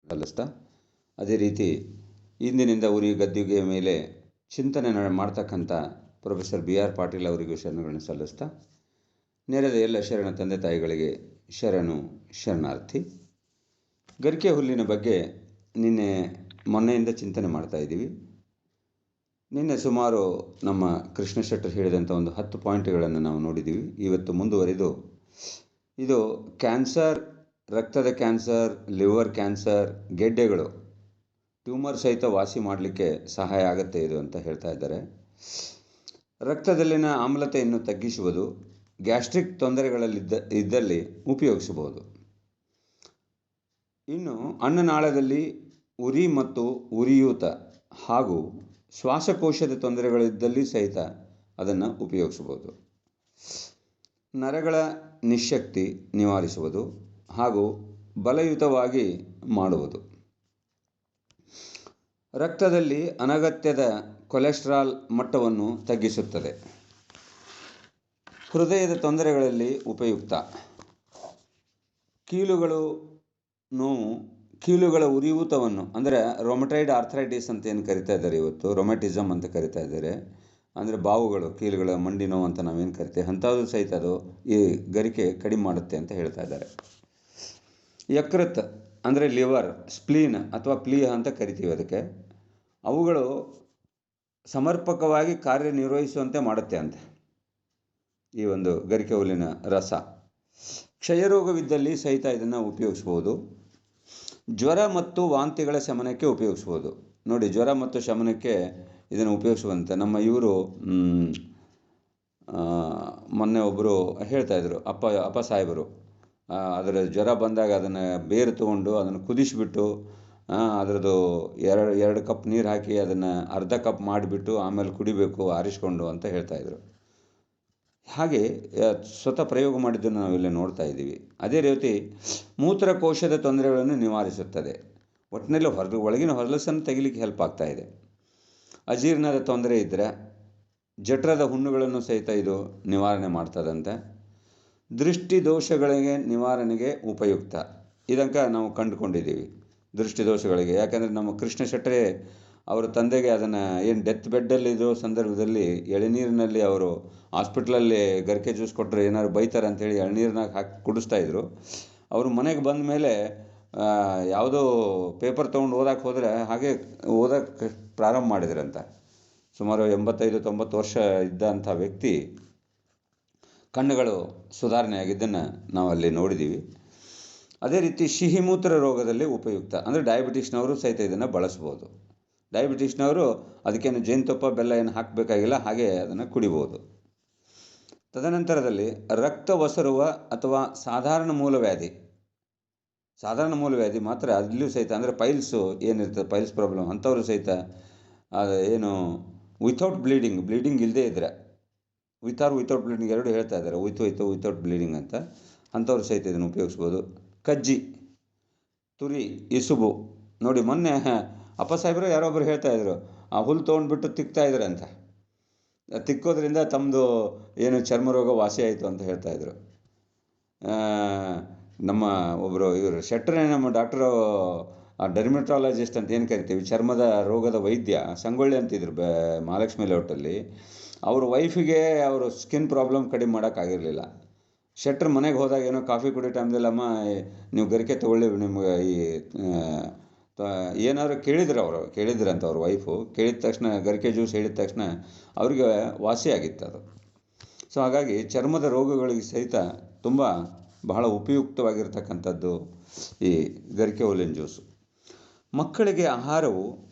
ಸಲ್ಲಿಸ್ತಾ ಅದೇ ರೀತಿ ಇಂದಿನಿಂದ ಉರಿ ಗದ್ದುಗೆ ಮೇಲೆ ಚಿಂತನೆ ಮಾಡ್ತಕ್ಕಂಥ ಪ್ರೊಫೆಸರ್ BR ಪಾಟೀಲ್ ಅವರಿಗೂ ಶರಣಗಳನ್ನು ಸಲ್ಲಿಸ್ತಾ ನೆರೆದ ಎಲ್ಲ ಶರಣ ತಂದೆ ತಾಯಿಗಳಿಗೆ ಶರಣಾರ್ಥಿ. ಗರಿಕೆ ಹುಲ್ಲಿನ ಬಗ್ಗೆ ಮೊನ್ನೆಯಿಂದ ಚಿಂತನೆ ಮಾಡ್ತಾ ಇದ್ದೀವಿ. ನಿನ್ನೆ ಸುಮಾರು ನಮ್ಮ ಕೃಷ್ಣ ಶೆಟ್ಟರ್ ಹೇಳಿದಂಥ ಒಂದು 10 ಪಾಯಿಂಟ್ಗಳನ್ನು ನಾವು ನೋಡಿದ್ದೀವಿ. ಇವತ್ತು ಮುಂದುವರಿದು ಇದು ಕ್ಯಾನ್ಸರ್, ರಕ್ತದ ಕ್ಯಾನ್ಸರ್, ಲಿವರ್ ಕ್ಯಾನ್ಸರ್, ಗೆಡ್ಡೆಗಳು, ಟ್ಯೂಮರ್ ಸಹಿತ ವಾಸಿ ಮಾಡಲಿಕ್ಕೆ ಸಹಾಯ ಆಗುತ್ತೆ ಇದು ಅಂತ ಹೇಳ್ತಾ ಇದ್ದಾರೆ. ರಕ್ತದಲ್ಲಿನ ಆಮ್ಲತೆಯನ್ನು ತಗ್ಗಿಸುವುದು, ಗ್ಯಾಸ್ಟ್ರಿಕ್ ತೊಂದರೆಗಳಲ್ಲಿ ಉಪಯೋಗಿಸಬಹುದು. ಇನ್ನು ಅನ್ನನಾಳದಲ್ಲಿ ಉರಿ ಮತ್ತು ಉರಿಯೂತ ಹಾಗೂ ಶ್ವಾಸಕೋಶದ ತೊಂದರೆಗಳಿದ್ದಲ್ಲಿ ಸಹಿತ ಅದನ್ನು ಉಪಯೋಗಿಸಬಹುದು. ನರಗಳ ನಿಶ್ಶಕ್ತಿ ನಿವಾರಿಸುವುದು ಹಾಗೂ ಬಲಯುತವಾಗಿ ಮಾಡುವುದು. ರಕ್ತದಲ್ಲಿ ಅನಗತ್ಯದ ಕೊಲೆಸ್ಟ್ರಾಲ್ ಮಟ್ಟವನ್ನು ತಗ್ಗಿಸುತ್ತದೆ. ಹೃದಯದ ತೊಂದರೆಗಳಲ್ಲಿ ಉಪಯುಕ್ತ. ಕೀಲುಗಳ ಉರಿಯೂತವನ್ನು ಅಂದರೆ ರೊಮಟೈಡ್ ಆರ್ಥರೈಟಿಸ್ ಅಂತ ಏನು ಕರಿತಾ ಇದ್ದಾರೆ, ಇವತ್ತು ರೊಮ್ಯಾಟಿಸಮ್ ಅಂತ ಕರಿತಾ ಇದ್ದಾರೆ. ಅಂದರೆ ಬಾವುಗಳು, ಕೀಲುಗಳ ಮಂಡಿ ನೋವು ಅಂತ ನಾವೇನು ಕರಿತೇವೆ, ಅಂಥದ್ದು ಸಹಿತ ಅದು ಈ ಗರಿಕೆ ಕಡಿಮೆ ಮಾಡುತ್ತೆ ಅಂತ ಹೇಳ್ತಾ ಇದ್ದಾರೆ. ಯಕೃತ್ ಅಂದರೆ ಲಿವರ್, ಸ್ಪ್ಲೀನ್ ಅಥವಾ ಪ್ಲೀಹ ಅಂತ ಕರಿತೀವಿ ಅದಕ್ಕೆ, ಅವುಗಳು ಸಮರ್ಪಕವಾಗಿ ಕಾರ್ಯನಿರ್ವಹಿಸುವಂತೆ ಮಾಡುತ್ತೆ ಅಂತ ಈ ಒಂದು ಗರಿಕೆ ಹುಲ್ಲಿನ ರಸ. ಕ್ಷಯರೋಗವಿದ್ದಲ್ಲಿ ಸಹಿತ ಇದನ್ನು ಉಪಯೋಗಿಸ್ಬೋದು. ಜ್ವರ ಮತ್ತು ವಾಂತಿಗಳ ಶಮನಕ್ಕೆ ಉಪಯೋಗಿಸ್ಬೋದು. ನೋಡಿ, ಜ್ವರ ಮತ್ತು ಶಮನಕ್ಕೆ ಇದನ್ನು ಉಪಯೋಗಿಸುವಂತೆ ನಮ್ಮ ಇವರು ಮೊನ್ನೆ ಒಬ್ಬರು ಹೇಳ್ತಾಯಿದ್ರು, ಅಪ್ಪ ಸಾಹೇಬರು. ಅದರ ಜ್ವರ ಬಂದಾಗ ಅದನ್ನು ಬೇರು ತೊಗೊಂಡು ಅದನ್ನು ಕುದಿಸಿಬಿಟ್ಟು ಅದರದ್ದು 2 ಕಪ್ ನೀರು ಹಾಕಿ ಅದನ್ನು ಅರ್ಧ ಕಪ್ ಮಾಡಿಬಿಟ್ಟು ಆಮೇಲೆ ಕುಡಿಬೇಕು ಆರಿಸ್ಕೊಂಡು ಅಂತ ಹೇಳ್ತಾಯಿದ್ರು. ಹಾಗೆ ಸ್ವತಃ ಪ್ರಯೋಗ ಮಾಡಿದ್ದನ್ನು ನಾವಿಲ್ಲಿ ನೋಡ್ತಾ ಇದ್ದೀವಿ. ಅದೇ ರೀತಿ ಮೂತ್ರಕೋಶದ ತೊಂದರೆಗಳನ್ನು ನಿವಾರಿಸುತ್ತದೆ. ಒಟ್ಟಿನಲ್ಲಿ ಒಳಗಿನ ಹೊಲಸನ್ನು ತೆಗಿಲಿಕ್ಕೆ ಹೆಲ್ಪ್ ಆಗ್ತಾ ಇದೆ. ಅಜೀರ್ಣದ ತೊಂದರೆ ಇದ್ದರೆ, ಜಠರದ ಹುಣ್ಣುಗಳನ್ನು ಸಹಿತ ಇದು ನಿವಾರಣೆ ಮಾಡ್ತದಂತೆ. ದೃಷ್ಟಿ ದೋಷಗಳಿಗೆ ನಿವಾರಣೆಗೆ ಉಪಯುಕ್ತ. ಇದಕ್ಕೆ ನಾವು ಕಂಡುಕೊಂಡಿದ್ದೀವಿ ದೃಷ್ಟಿ ದೋಷಗಳಿಗೆ. ಯಾಕಂದರೆ ನಮ್ಮ ಕೃಷ್ಣ ಶೆಟ್ಟರೇ ಅವರ ತಂದೆಗೆ ಅದನ್ನು ಏನು ಡೆತ್ ಬೆಡ್ಡಲ್ಲಿರೋ ಸಂದರ್ಭದಲ್ಲಿ ಎಳೆನೀರಿನಲ್ಲಿ ಅವರು ಹಾಸ್ಪಿಟ್ಲಲ್ಲಿ ಗರಿಕೆ ಜ್ಯೂಸ್ ಕೊಟ್ಟರೆ ಏನಾದ್ರು ಬೈತಾರೆ ಅಂಥೇಳಿ ಎಳ್ನೀರನ್ನಾಗ ಹಾಕಿ ಕುಡಿಸ್ತಾಯಿದ್ರು. ಅವರು ಮನೆಗೆ ಬಂದ ಮೇಲೆ ಯಾವುದೋ ಪೇಪರ್ ತೊಗೊಂಡು ಓದಕ್ಕೆ ಹೋದರೆ ಹಾಗೆ ಓದಕ್ಕೆ ಪ್ರಾರಂಭ ಮಾಡಿದ್ರಂತ. ಸುಮಾರು 85-90 ವರ್ಷ ಇದ್ದಂಥ ವ್ಯಕ್ತಿ ಕಣ್ಣುಗಳು ಸುಧಾರಣೆ ಆಗಿದ್ದನ್ನು ನಾವು ಅಲ್ಲಿ ನೋಡಿದ್ದೀವಿ. ಅದೇ ರೀತಿ ಸಿಹಿಮೂತ್ರ ರೋಗದಲ್ಲಿ ಉಪಯುಕ್ತ. ಅಂದರೆ ಡಯಾಬಿಟಿಸ್ನವರು ಸಹಿತ ಇದನ್ನು ಬಳಸ್ಬೋದು. ಡಯಾಬಿಟಿಸ್ನವರು ಅದಕ್ಕೇನು ಜೇನುತುಪ್ಪ ಬೆಲ್ಲ ಏನು ಹಾಕಬೇಕಾಗಿಲ್ಲ, ಹಾಗೆ ಅದನ್ನು ಕುಡಿಬೋದು. ತದನಂತರದಲ್ಲಿ ರಕ್ತ ಒಸರುವ ಅಥವಾ ಸಾಧಾರಣ ಮೂಲವ್ಯಾಧಿ ಮಾತ್ರ ಅಲ್ಲಿಯೂ ಸಹಿತ, ಅಂದರೆ ಪೈಲ್ಸು ಏನಿರ್ತದೆ, ಪೈಲ್ಸ್ ಪ್ರಾಬ್ಲಮ್ ಅಂಥವರು ಸಹಿತ ಏನು ವಿತೌಟ್ ಬ್ಲೀಡಿಂಗ್ ಇಲ್ಲದೇ ಇದ್ದರೆ, ವಿತೌಟ್ ಬ್ಲೀಡಿಂಗ್ ಎರಡು ಹೇಳ್ತಾ ಇದ್ದಾರೆ, ವಿತೌಟ್ ಬ್ಲೀಡಿಂಗ್ ಅಂತ, ಅಂಥವ್ರು ಸಹಿತ ಇದನ್ನು ಉಪಯೋಗಿಸ್ಬೋದು. ಕಜ್ಜಿ, ತುರಿ, ಇಸುಬು. ನೋಡಿ, ಮೊನ್ನೆ ಅಪ್ಪ ಸಾಹೇಬರು ಯಾರೊಬ್ಬರು ಹೇಳ್ತಾಯಿದ್ರು, ಆ ಹುಲ್ಲು ತೊಗೊಂಡ್ಬಿಟ್ಟು ತಿಕ್ತಾ ಇದ್ರು ಅಂತ. ತಿಕ್ಕೋದ್ರಿಂದ ತಮ್ಮದು ಏನು ಚರ್ಮ ರೋಗ ವಾಸಿ ಆಯಿತು ಅಂತ ಹೇಳ್ತಾಯಿದ್ರು. ನಮ್ಮ ಒಬ್ಬರು ಇವರು ಶೆಟ್ಟರೇ, ನಮ್ಮ ಡಾಕ್ಟರು ಡರ್ಮಟಾಲಜಿಸ್ಟ್ ಅಂತ ಏನು ಕರಿತೀವಿ, ಚರ್ಮದ ರೋಗದ ವೈದ್ಯ, ಸಂಗೊಳ್ಳಿ ಅಂತಿದ್ರು ಮಹಾಲಕ್ಷ್ಮಿ ಲೇಔಟಲ್ಲಿ. ಅವ್ರ ವೈಫಿಗೆ ಅವರು ಸ್ಕಿನ್ ಪ್ರಾಬ್ಲಮ್ ಕಡಿಮೆ ಮಾಡೋಕ್ಕಾಗಿರಲಿಲ್ಲ. ಶೆಟ್ರ್ ಮನೆಗೆ ಹೋದಾಗ ಏನೋ ಕಾಫಿ ಕುಡಿಯೋ ಟೈಮ್ದಲ್ಲಿ, ಅಮ್ಮ ನೀವು ಗರಿಕೆ ತೊಗೊಳ್ಳಿ, ನಿಮ್ಗೆ ಈ ಏನಾದ್ರು ಕೇಳಿದ್ರಂತ ಅವ್ರ ವೈಫು. ಕೇಳಿದ ತಕ್ಷಣ ಗರಿಕೆ ಜ್ಯೂಸ್ ಹೇಳಿದ ತಕ್ಷಣ ಅವ್ರಿಗೆ ವಾಸಿಯಾಗಿತ್ತು ಅದು. ಸೊ ಹಾಗಾಗಿ ಚರ್ಮದ ರೋಗಗಳಿಗೆ ಸಹಿತ ಬಹಳ ಉಪಯುಕ್ತವಾಗಿರ್ತಕ್ಕಂಥದ್ದು ಈ ಗರಿಕೆ ಹುಲ್ಲಿನ ಜ್ಯೂಸು. ಮಕ್ಕಳಿಗೆ ಆಹಾರವು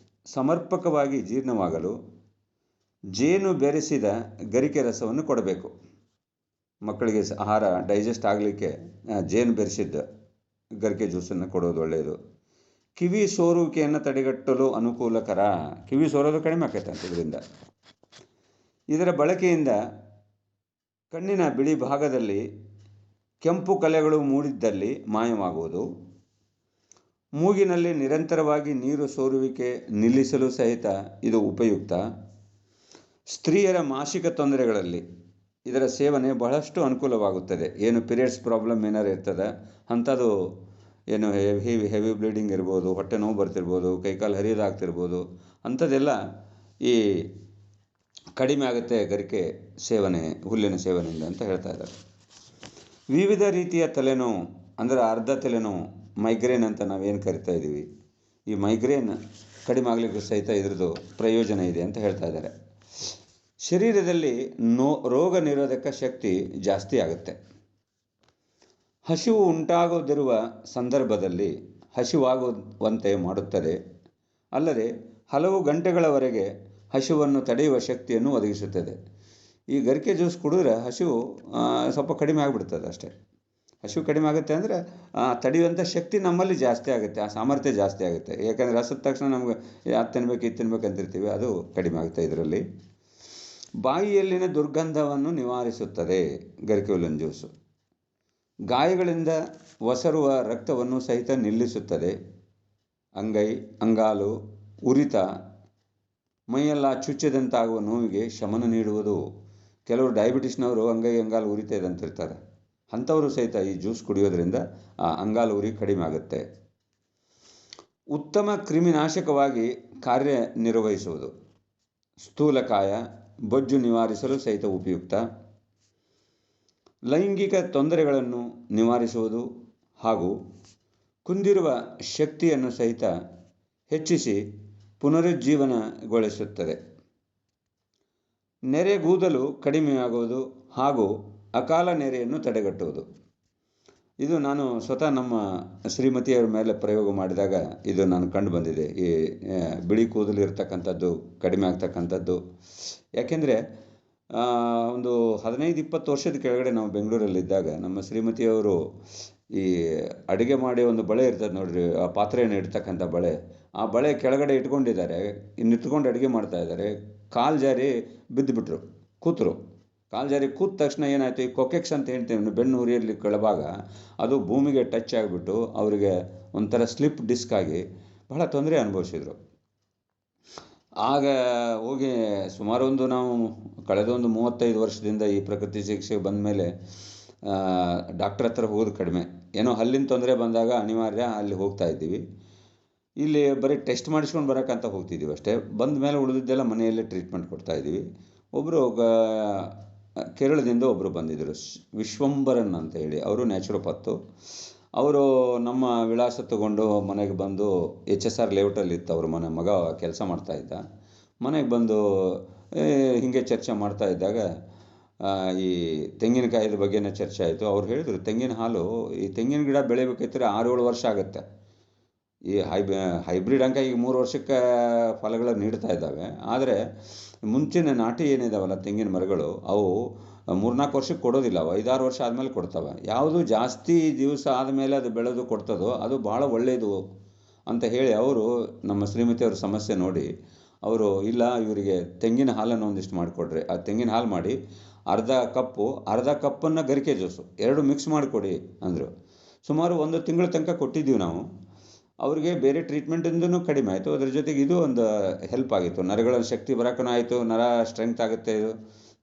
ಸಮರ್ಪಕವಾಗಿ ಜೀರ್ಣವಾಗಲು ಜೇನು ಬೆರೆಸಿದ ಗರಿಕೆ ರಸವನ್ನು ಕೊಡಬೇಕು. ಮಕ್ಕಳಿಗೆ ಆಹಾರ ಡೈಜೆಸ್ಟ್ ಆಗಲಿಕ್ಕೆ ಜೇನು ಬೆರೆಸಿದ್ದ ಗರಿಕೆ ಜ್ಯೂಸನ್ನು ಕೊಡೋದು ಒಳ್ಳೆಯದು. ಕಿವಿ ಸೋರುವಿಕೆಯನ್ನು ತಡೆಗಟ್ಟಲು ಅನುಕೂಲಕರ. ಕಿವಿ ಸೋರೋದು ಕಡಿಮೆ ಆಕೈತೆ ಅಂತ ಇದರಿಂದ. ಇದರ ಬಳಕೆಯಿಂದ ಕಣ್ಣಿನ ಬಿಳಿ ಭಾಗದಲ್ಲಿ ಕೆಂಪು ಕಲೆಗಳು ಮೂಡಿದ್ದಲ್ಲಿ ಮಾಯವಾಗುವುದು. ಮೂಗಿನಲ್ಲಿ ನಿರಂತರವಾಗಿ ನೀರು ಸೋರುವಿಕೆ ನಿಲ್ಲಿಸಲು ಸಹಿತ ಇದು ಉಪಯುಕ್ತ. ಸ್ತ್ರೀಯರ ಮಾಸಿಕ ತೊಂದರೆಗಳಲ್ಲಿ ಇದರ ಸೇವನೆ ಬಹಳಷ್ಟು ಅನುಕೂಲವಾಗುತ್ತದೆ. ಏನು ಪೀರಿಯಡ್ಸ್ ಪ್ರಾಬ್ಲಮ್ ಏನಾರು ಇರ್ತದೆ ಅಂಥದ್ದು ಏನು ಹೆವಿ ಬ್ಲೀಡಿಂಗ್ ಇರ್ಬೋದು, ಹೊಟ್ಟೆ ನೋವು ಬರ್ತಿರ್ಬೋದು, ಕೈಕಾಲು ಹರಿಯೋದಾಗ್ತಿರ್ಬೋದು, ಅಂಥದ್ದೆಲ್ಲ ಈ ಕಡಿಮೆ ಆಗುತ್ತೆ ಗರಿಕೆ ಸೇವನೆ, ಹುಲ್ಲಿನ ಸೇವನೆಯಿಂದ ಅಂತ ಹೇಳ್ತಾ ಇದ್ದಾರೆ. ವಿವಿಧ ರೀತಿಯ ತಲೆನೋವು ಅಂದರೆ ಅರ್ಧ ತಲೆನೋವು, ಮೈಗ್ರೇನ್ ಅಂತ ನಾವೇನು ಕರಿತಾ ಇದ್ದೀವಿ, ಈ ಮೈಗ್ರೇನ್ ಕಡಿಮೆ ಆಗಲಿಕ್ಕೆ ಸಹಿತ ಇದ್ರದ್ದು ಪ್ರಯೋಜನ ಇದೆ ಅಂತ ಹೇಳ್ತಾ ಇದ್ದಾರೆ. ಶರೀರದಲ್ಲಿ ರೋಗ ನಿರೋಧಕ ಶಕ್ತಿ ಜಾಸ್ತಿ ಆಗುತ್ತೆ. ಹಸಿವು ಉಂಟಾಗದಿರುವ ಸಂದರ್ಭದಲ್ಲಿ ಹಸಿವಾಗುವಂತೆ ಮಾಡುತ್ತದೆ. ಅಲ್ಲದೆ ಹಲವು ಗಂಟೆಗಳವರೆಗೆ ಹಸಿವನ್ನು ತಡೆಯುವ ಶಕ್ತಿಯನ್ನು ಒದಗಿಸುತ್ತದೆ. ಈ ಗರಿಕೆ ಜ್ಯೂಸ್ ಕುಡಿದ್ರೆ ಹಸಿವು ಸ್ವಲ್ಪ ಕಡಿಮೆ ಆಗಿಬಿಡ್ತದೆ ಅಷ್ಟೇ. ಹಸಿವು ಕಡಿಮೆ ಆಗುತ್ತೆ ಅಂದರೆ ತಡೆಯುವಂಥ ಶಕ್ತಿ ನಮ್ಮಲ್ಲಿ ಜಾಸ್ತಿ ಆಗುತ್ತೆ, ಆ ಸಾಮರ್ಥ್ಯ ಜಾಸ್ತಿ ಆಗುತ್ತೆ. ಯಾಕಂದರೆ ರಸದ ತಕ್ಷಣ ನಮ್ಗೆ ಅದು ತಿನ್ಬೇಕು ಇದು ತಿನ್ಬೇಕು ಅಂತಿರ್ತೀವಿ, ಅದು ಕಡಿಮೆ ಆಗುತ್ತೆ ಇದರಲ್ಲಿ. ಬಾಯಿಯಲ್ಲಿನ ದುರ್ಗಂಧವನ್ನು ನಿವಾರಿಸುತ್ತದೆ ಗರಿಕೆ ಹುಲ್ಲಿನ ಜ್ಯೂಸು. ಗಾಯಗಳಿಂದ ಒಸರುವ ರಕ್ತವನ್ನು ಸಹಿತ ನಿಲ್ಲಿಸುತ್ತದೆ. ಅಂಗಾಲು ಉರಿತ, ಮೈಯೆಲ್ಲ ಚುಚ್ಚಿದಂತಾಗುವ ನೋವಿಗೆ ಶಮನ ನೀಡುವುದು. ಕೆಲವರು ಡಯಾಬಿಟಿಸ್ನವರು ಅಂಗಾಲು ಉರಿತ ಇದೆ ಅಂತಿರ್ತಾರೆ, ಅಂಥವರು ಸಹಿತ ಈ ಜ್ಯೂಸ್ ಕುಡಿಯೋದ್ರಿಂದ ಆ ಅಂಗಾಲು ಉರಿ ಕಡಿಮೆ ಆಗುತ್ತೆ. ಉತ್ತಮ ಕ್ರಿಮಿನಾಶಕವಾಗಿ ಕಾರ್ಯನಿರ್ವಹಿಸುವುದು. ಸ್ಥೂಲಕಾಯ, ಬೊಜ್ಜು ನಿವಾರಿಸಲು ಸಹಿತ ಉಪಯುಕ್ತ. ಲೈಂಗಿಕ ತೊಂದರೆಗಳನ್ನು ನಿವಾರಿಸುವುದು ಹಾಗೂ ಕುಂದಿರುವ ಶಕ್ತಿಯನ್ನು ಸಹಿತ ಹೆಚ್ಚಿಸಿ ಪುನರುಜ್ಜೀವನಗೊಳಿಸುತ್ತದೆ. ನೆರೆಗೂದಲು ಕಡಿಮೆಯಾಗುವುದು ಹಾಗೂ ಅಕಾಲ ನೆರೆಯನ್ನು ತಡೆಗಟ್ಟುವುದು. ಇದು ನಾನು ಸ್ವತಃ ನಮ್ಮ ಶ್ರೀಮತಿಯವರ ಮೇಲೆ ಪ್ರಯೋಗ ಮಾಡಿದಾಗ ಇದು ನಾನು ಕಂಡು ಬಂದಿದೆ. ಈ ಬಿಳಿ ಕೂದಲು ಇರ್ತಕ್ಕಂಥದ್ದು ಕಡಿಮೆ ಆಗ್ತಕ್ಕಂಥದ್ದು. ಯಾಕೆಂದರೆ ಒಂದು 15-20 ವರ್ಷದ ಕೆಳಗಡೆ ನಾವು ಬೆಂಗಳೂರಲ್ಲಿದ್ದಾಗ ನಮ್ಮ ಶ್ರೀಮತಿಯವರು ಈ ಅಡುಗೆ ಮಾಡಿ ಒಂದು ಬಳೆ ಇರ್ತದೆ ನೋಡ್ರಿ, ಆ ಪಾತ್ರೆಯನ್ನು ಇಡ್ತಕ್ಕಂಥ ಬಳೆ, ಆ ಬಳೆ ಕೆಳಗಡೆ ಇಟ್ಕೊಂಡಿದ್ದಾರೆ, ಇಟ್ಕೊಂಡು ಅಡುಗೆ ಮಾಡ್ತಾ ಇದ್ದಾರೆ. ಕಾಲು ಜಾರಿ ಬಿದ್ದುಬಿಟ್ರು, ಕೂತರು. ಕಾಲು ಜಾರಿ ಕೂತ ತಕ್ಷಣ ಏನಾಯಿತು, ಈ ಕೊಕೆಕ್ಸ್ ಅಂತ ಹೇಳ್ತೀವಿ ಬೆನ್ನು ಉರಿಯಲ್ಲಿ ಕೆಳಭಾಗ, ಅದು ಭೂಮಿಗೆ ಟಚ್ ಆಗಿಬಿಟ್ಟು ಅವರಿಗೆ ಒಂಥರ ಸ್ಲಿಪ್ ಡಿಸ್ಕ್ ಆಗಿ ಬಹಳ ತೊಂದರೆ ಅನುಭವಿಸಿದರು. ಆಗ ಹೋಗಿ ಸುಮಾರು ನಾವು ಕಳೆದ 35 ವರ್ಷದಿಂದ ಈ ಪ್ರಕೃತಿ ಚಿಕಿತ್ಸೆಗೆ ಬಂದ ಮೇಲೆ ಡಾಕ್ಟ್ರ್ ಹತ್ರ ಹೋಗೋದು ಕಡಿಮೆ. ಏನೋ ಹಲ್ಲಿನ ತೊಂದರೆ ಬಂದಾಗ ಅನಿವಾರ್ಯ ಅಲ್ಲಿ ಹೋಗ್ತಾ ಇದ್ದೀವಿ. ಇಲ್ಲಿ ಬರೀ ಟೆಸ್ಟ್ ಮಾಡಿಸ್ಕೊಂಡು ಬರೋಕ್ಕಂತ ಹೋಗ್ತಿದ್ದೀವಿ ಅಷ್ಟೇ. ಬಂದ ಮೇಲೆ ಉಳಿದಿದ್ದೆಲ್ಲ ಮನೆಯಲ್ಲೇ ಟ್ರೀಟ್ಮೆಂಟ್ ಕೊಡ್ತಾಯಿದ್ದೀವಿ. ಒಬ್ಬರು ಕೇರಳದಿಂದ ಒಬ್ಬರು ಬಂದಿದ್ದರು, ವಿಶ್ವಂಬರನ್ ಅಂತ ಹೇಳಿ, ಅವರು ನ್ಯಾಚುರೋಪತ್ತು. ಅವರು ನಮ್ಮ ವಿಳಾಸ ತಗೊಂಡು ಮನೆಗೆ ಬಂದು HSR ಲೇಔಟಲ್ಲಿ ಇತ್ತು ಅವ್ರ ಮಗ ಕೆಲಸ ಮಾಡ್ತಾಯಿದ್ದ. ಮನೆಗೆ ಬಂದು ಹೀಗೆ ಚರ್ಚೆ ಮಾಡ್ತಾ ಇದ್ದಾಗ ಈ ತೆಂಗಿನಕಾಯಿದ ಬಗ್ಗೆನೇ ಚರ್ಚೆ ಆಯಿತು. ಅವ್ರು ಹೇಳಿದರು, ತೆಂಗಿನ ಹಾಲು, ಈ ತೆಂಗಿನ ಗಿಡ ಬೆಳಿಬೇಕಾಯ್ತರೆ 6-7 ವರ್ಷ ಆಗುತ್ತೆ. ಈ ಹೈಬ್ರಿಡ್ ಅಂಕ ಈಗ 3 ವರ್ಷಕ್ಕೆ ಫಲಗಳನ್ನು ನೀಡ್ತಾ ಇದ್ದಾವೆ. ಆದರೆ ಮುಂಚಿನ ನಾಟಿ ಏನಿದಾವಲ್ಲ ತೆಂಗಿನ ಮರಗಳು, ಅವು 3-4 ವರ್ಷಕ್ಕೆ ಕೊಡೋದಿಲ್ಲ, ಅವು 5-6 ವರ್ಷ ಆದಮೇಲೆ ಕೊಡ್ತವೆ. ಯಾವುದು ಜಾಸ್ತಿ ದಿವಸ ಆದಮೇಲೆ ಅದು ಬೆಳೆದು ಕೊಡ್ತದೋ ಅದು ಭಾಳ ಒಳ್ಳೆಯದು ಅಂತ ಹೇಳಿ ಅವರು ನಮ್ಮ ಶ್ರೀಮತಿಯವ್ರ ಸಮಸ್ಯೆ ನೋಡಿ ಅವರು, ಇಲ್ಲ ಇವರಿಗೆ ತೆಂಗಿನ ಹಾಲನ್ನು ಒಂದಿಷ್ಟು ಮಾಡಿಕೊಡ್ರಿ, ಆ ತೆಂಗಿನ ಹಾಲು ಮಾಡಿ ಅರ್ಧ ಕಪ್ಪನ್ನು ಗರಿಕೆ ಜ್ಯೂಸು 2 ಮಿಕ್ಸ್ ಮಾಡಿಕೊಡಿ ಅಂದರು. ಸುಮಾರು 1 ತಿಂಗಳ ತನಕ ಕೊಟ್ಟಿದ್ದೀವಿ ನಾವು. ಅವ್ರಿಗೆ ಬೇರೆ ಟ್ರೀಟ್ಮೆಂಟಿಂದನೂ ಕಡಿಮೆ ಆಯಿತು, ಅದ್ರ ಜೊತೆಗೆ ಇದು ಒಂದು ಹೆಲ್ಪ್ ಆಗಿತ್ತು. ನರಗಳ ಶಕ್ತಿ ಬರೋಕ್ಕೂ ಆಯಿತು, ನರ ಸ್ಟ್ರೆಂತ್ ಆಗುತ್ತೆ, ಇದು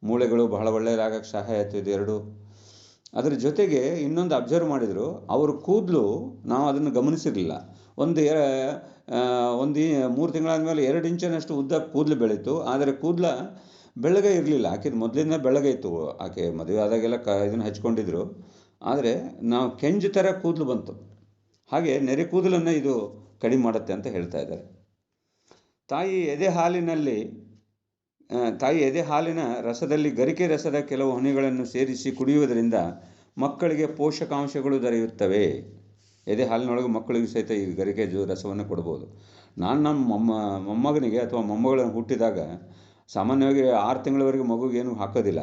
ಮೂಳೆಗಳು ಬಹಳ ಒಳ್ಳೆಯದಾಗಕ್ಕೆ ಸಹಾಯ ಆಯಿತು ಇದು 2. ಅದ್ರ ಜೊತೆಗೆ ಇನ್ನೊಂದು ಅಬ್ಸರ್ವ್ ಮಾಡಿದರು, ಅವ್ರ ಕೂದಲು ನಾವು ಅದನ್ನು ಗಮನಿಸಿರಲಿಲ್ಲ. ಒಂದು 3 ತಿಂಗಳಾದಮೇಲೆ 2 ಇಂಚಿನಷ್ಟು ಉದ್ದ ಕೂದಲು ಬೆಳೀತು. ಆದರೆ ಕೂದಲ ಬೆಳ್ಳಗೆ ಇರಲಿಲ್ಲ. ಆಕೆದು ಮೊದಲಿಂದ ಬೆಳ್ಳಗೆ ಇತ್ತು. ಆಕೆ ಮದುವೆ ಆದಾಗೆಲ್ಲ ಇದನ್ನು ಹಚ್ಕೊಂಡಿದ್ರು. ಆದರೆ ನಾವು ಕೆಂಜು ಥರ ಕೂದಲು ಬಂತು. ಹಾಗೆ ನೆರೆ ಕೂದಲನ್ನು ಇದು ಕಡಿಮೆ ಮಾಡುತ್ತೆ ಅಂತ ಹೇಳ್ತಾ ಇದ್ದಾರೆ. ತಾಯಿ ಎದೆ ಹಾಲಿನ ರಸದಲ್ಲಿ ಗರಿಕೆ ರಸದ ಕೆಲವು ಹನಿಗಳನ್ನು ಸೇರಿಸಿ ಕುಡಿಯುವುದರಿಂದ ಮಕ್ಕಳಿಗೆ ಪೋಷಕಾಂಶಗಳು ದೊರೆಯುತ್ತವೆ. ಎದೆ ಹಾಲಿನೊಳಗೆ ಮಕ್ಕಳಿಗೆ ಸಹಿತ ಈ ಗರಿಕೆ ರಸವನ್ನು ಕೊಡ್ಬೋದು. ನಾನು ನಮ್ಮ ಮೊಮ್ಮಗನಿಗೆ ಅಥವಾ ಮೊಮ್ಮಗಳನ್ನು ಹುಟ್ಟಿದಾಗ ಸಾಮಾನ್ಯವಾಗಿ 6 ತಿಂಗಳವರೆಗೆ ಮಗುಗೇನು ಹಾಕೋದಿಲ್ಲ.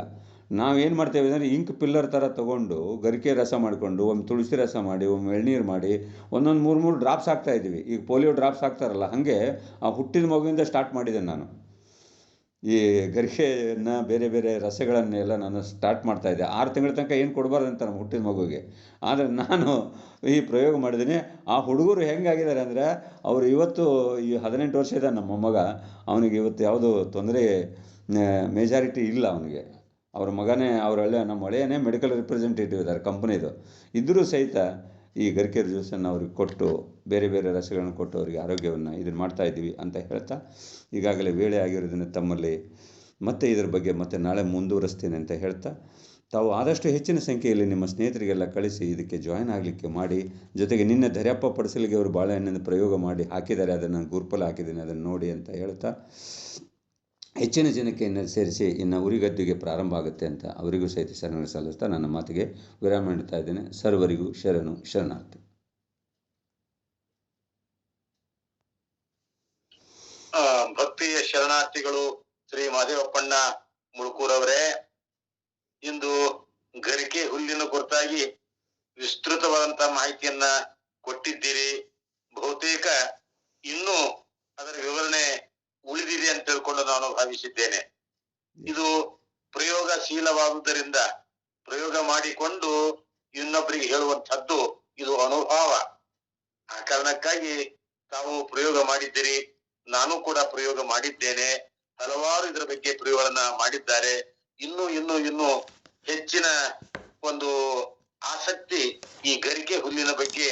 ನಾವೇನು ಮಾಡ್ತೇವೆ ಅಂದರೆ ಇಂಕ್ ಪಿಲ್ಲರ್ ಥರ ತೊಗೊಂಡು ಗರಿಕೆ ರಸ ಮಾಡಿಕೊಂಡು ಒಮ್ಮೆ ತುಳಸಿ ರಸ ಮಾಡಿ ಒಮ್ಮೆ ಎಳ್ನೀರು ಮಾಡಿ ಒಂದೊಂದು 3 ಡ್ರಾಪ್ಸ್ ಹಾಕ್ತಾಯಿದ್ದೀವಿ. ಈಗ ಪೋಲಿಯೋ ಡ್ರಾಪ್ಸ್ ಹಾಕ್ತಾರಲ್ಲ, ಹಾಗೆ ಆ ಹುಟ್ಟಿದ ಮಗುವಿಂದ ಸ್ಟಾರ್ಟ್ ಮಾಡಿದೆ ನಾನು. ಈ ಗರಿಕೆಯನ್ನು ಬೇರೆ ಬೇರೆ ರಸಗಳನ್ನೆಲ್ಲ ನಾನು ಸ್ಟಾರ್ಟ್ ಮಾಡ್ತಾಯಿದ್ದೆ. 6 ತಿಂಗಳ ತನಕ ಏನು ಕೊಡಬಾರ್ದಂತ ನಮ್ಮ ಹುಟ್ಟಿದ ಮಗುವಿಗೆ. ಆದರೆ ನಾನು ಈ ಪ್ರಯೋಗ ಮಾಡಿದ್ದೀನಿ. ಆ ಹುಡುಗರು ಹೆಂಗಾಗಿದ್ದಾರೆ ಅಂದರೆ, ಅವರು ಇವತ್ತು ಈ 18 ವರ್ಷ ಇದ್ದ ನಮ್ಮ ಮೊಮ್ಮಗ, ಅವನಿಗೆ ಇವತ್ತು ಯಾವುದೂ ತೊಂದರೆ ಮೆಜಾರಿಟಿ ಇಲ್ಲ ಅವನಿಗೆ. ಅವ್ರ ಮಗನೇ ನಮ್ಮ ಹಳೆಯನೇ ಮೆಡಿಕಲ್ ರಿಪ್ರೆಸೆಂಟೇಟಿವ್ ಇದ್ದಾರೆ ಕಂಪ್ನಿದು. ಇದ್ದರೂ ಸಹಿತ ಈ ಗರಿಕೆ ಜ್ಯೂಸನ್ನು ಅವ್ರಿಗೆ ಕೊಟ್ಟು ಬೇರೆ ಬೇರೆ ರಸಗಳನ್ನು ಕೊಟ್ಟು ಅವರಿಗೆ ಆರೋಗ್ಯವನ್ನು ಇದನ್ನು ಮಾಡ್ತಾ ಇದ್ದೀವಿ ಅಂತ ಹೇಳ್ತಾ, ಈಗಾಗಲೇ ವೇಳೆ ಆಗಿರೋದನ್ನು ತಮ್ಮಲ್ಲಿ ಮತ್ತೆ ಇದರ ಬಗ್ಗೆ ಮತ್ತೆ ನಾಳೆ ಮುಂದುವರಿಸ್ತೇನೆ ಅಂತ ಹೇಳ್ತಾ, ತಾವು ಆದಷ್ಟು ಹೆಚ್ಚಿನ ಸಂಖ್ಯೆಯಲ್ಲಿ ನಿಮ್ಮ ಸ್ನೇಹಿತರಿಗೆಲ್ಲ ಕಳಿಸಿ ಇದಕ್ಕೆ ಜಾಯ್ನ್ ಆಗಲಿಕ್ಕೆ ಮಾಡಿ. ಜೊತೆಗೆ ನಿನ್ನೆ ಧರ್ಯಪ್ಪ ಪಡಿಸಲಿಗೆ ಅವರು ಬಾಳೆಹಣ್ಣಿನ ಪ್ರಯೋಗ ಮಾಡಿ ಹಾಕಿದ್ದಾರೆ, ಅದನ್ನು ಗುರುಪಲ ಹಾಕಿದ್ದೀನಿ, ಅದನ್ನು ನೋಡಿ ಅಂತ ಹೇಳ್ತಾ ಹೆಚ್ಚಿನ ಜನಕ್ಕೆ ಇನ್ನು ಸೇರಿಸಿ ಇನ್ನು ಉರಿಗದ್ದಿಗೆ ಪ್ರಾರಂಭ ಆಗುತ್ತೆ ಅಂತ ಅವರಿಗೂ ಸಹಿತ ಶರಣ ಸಲ್ಲಿಸ್ತಾ ನನ್ನ ಮಾತಿಗೆ ವಿರಾಮ ನೀಡ್ತಾ ಇದ್ದೇನೆ. ಸರ್ವರಿಗೂ ಶರಣು ಶರಣಾರ್ಥಿ. ಭಕ್ತಿಯ ಶರಣಾರ್ಥಿಗಳು ಶ್ರೀ ಮಹದೇವಪ್ಪಣ್ಣ ಮುಳುಕೂರವರೇ, ಇಂದು ಗರಿಕೆ ಹುಲ್ಲಿನ ಕುರಿತಾಗಿ ವಿಸ್ತೃತವಾದಂತಹ ಮಾಹಿತಿಯನ್ನ ಕೊಟ್ಟಿದ್ದೀರಿ. ಬಹುತೇಕ ಇನ್ನೂ ಅದರ ವಿವರಣೆ ಉಳಿದಿದೆ ಅಂತ ತಿಳ್ಕೊಂಡು ನಾನು ಭಾವಿಸಿದ್ದೇನೆ. ಇದು ಪ್ರಯೋಗಶೀಲವಾದುದರಿಂದ ಪ್ರಯೋಗ ಮಾಡಿಕೊಂಡು ಇನ್ನೊಬ್ಬರಿಗೆ ಹೇಳುವಂತಹದ್ದು ಇದು ಅನುಭವ. ಆ ಕಾರಣಕ್ಕಾಗಿ ತಾವು ಪ್ರಯೋಗ ಮಾಡಿದ್ದೀರಿ, ನಾನು ಕೂಡ ಪ್ರಯೋಗ ಮಾಡಿದ್ದೇನೆ. ಹಲವಾರು ಇದರ ಬಗ್ಗೆ ಪ್ರಯೋಗಗಳನ್ನ ಮಾಡಿದ್ದಾರೆ. ಇನ್ನು ಹೆಚ್ಚಿನ ಒಂದು ಆಸಕ್ತಿ ಈ ಗರಿಕೆ ಹುಲ್ಲಿನ ಬಗ್ಗೆ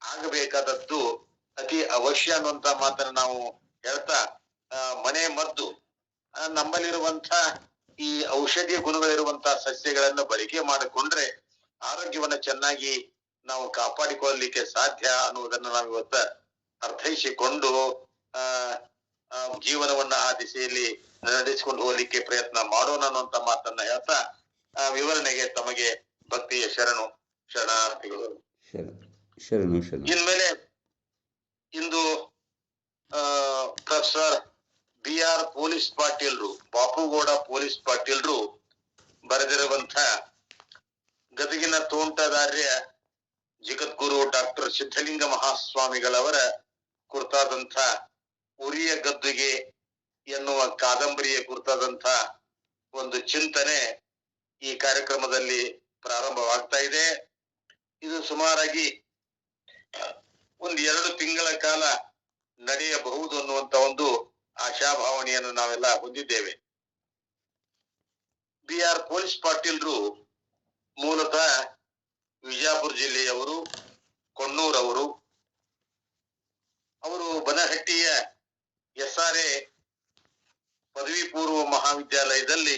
ಆಗಬೇಕಾದದ್ದು ಅತಿ ಅವಶ್ಯ ಅನ್ನುವಂತ ಮಾತನ್ನ ನಾವು ಹೇಳ್ತಾ, ಮನೆ ಮದ್ದು ನಮ್ಮಲ್ಲಿರುವಂತ ಈ ಔಷಧೀಯ ಗುಣಗಳಿರುವಂತಹ ಸಸ್ಯಗಳನ್ನ ಬಳಕೆ ಮಾಡಿಕೊಂಡ್ರೆ ಆರೋಗ್ಯವನ್ನ ಚೆನ್ನಾಗಿ ನಾವು ಕಾಪಾಡಿಕೊಳ್ಳಲಿಕ್ಕೆ ಸಾಧ್ಯ ಅನ್ನುವುದನ್ನು ನಾವು ಇವತ್ತ ಅರ್ಥೈಸಿಕೊಂಡು ಜೀವನವನ್ನ ಆ ದಿಸೆಯಲ್ಲಿ ನಡೆಸಿಕೊಂಡು ಹೋಗ್ಲಿಕ್ಕೆ ಪ್ರಯತ್ನ ಮಾಡೋಣ ಅನ್ನುವಂತ ಮಾತನ್ನ ಹೇಳ್ತಾ ವಿವರಣೆಗೆ ತಮಗೆ ಭಕ್ತಿಯ ಶರಣಾರ್ಥಿಗಳು. ಇನ್ಮೇಲೆ ಇಂದು ಪ್ರೊಫೆಸರ್ BR ಪೊಲೀಸ್ ಪಾಟೀಲ್ರು, ಬಾಪುಗೌಡ ಪೊಲೀಸ್ ಪಾಟೀಲ್ರು ಬರೆದಿರುವಂತ ಗದಗಿನ ತೋಂಟದಾರ್ಯ ಜಗದ್ಗುರು ಡಾಕ್ಟರ್ ಸಿದ್ಧಲಿಂಗ ಮಹಾಸ್ವಾಮಿಗಳವರ ಕುರಿತಾದಂಥ ಉರಿಯ ಗದ್ದುಗೆ ಎನ್ನುವ ಕಾದಂಬರಿಯ ಕುರಿತಾದಂಥ ಒಂದು ಚಿಂತನೆ ಈ ಕಾರ್ಯಕ್ರಮದಲ್ಲಿ ಪ್ರಾರಂಭವಾಗ್ತಾ ಇದೆ. ಇದು ಸುಮಾರಾಗಿ 1-2 ತಿಂಗಳ ಕಾಲ ನಡೆಯಬಹುದು ಅನ್ನುವಂತ ಒಂದು ಆಶಾಭಾವನೆಯನ್ನು ನಾವೆಲ್ಲ ಹೊಂದಿದ್ದೇವೆ. BR ಪೊಲೀಸ್ ಪಾಟೀಲ್ರು ಮೂಲತಃ ವಿಜಯಪುರ ಜಿಲ್ಲೆಯವರು, ಕೊಣ್ಣೂರವರು. ಅವರು ಬನಹಟ್ಟಿಯ SRA ಪದವಿ ಪೂರ್ವ ಮಹಾವಿದ್ಯಾಲಯದಲ್ಲಿ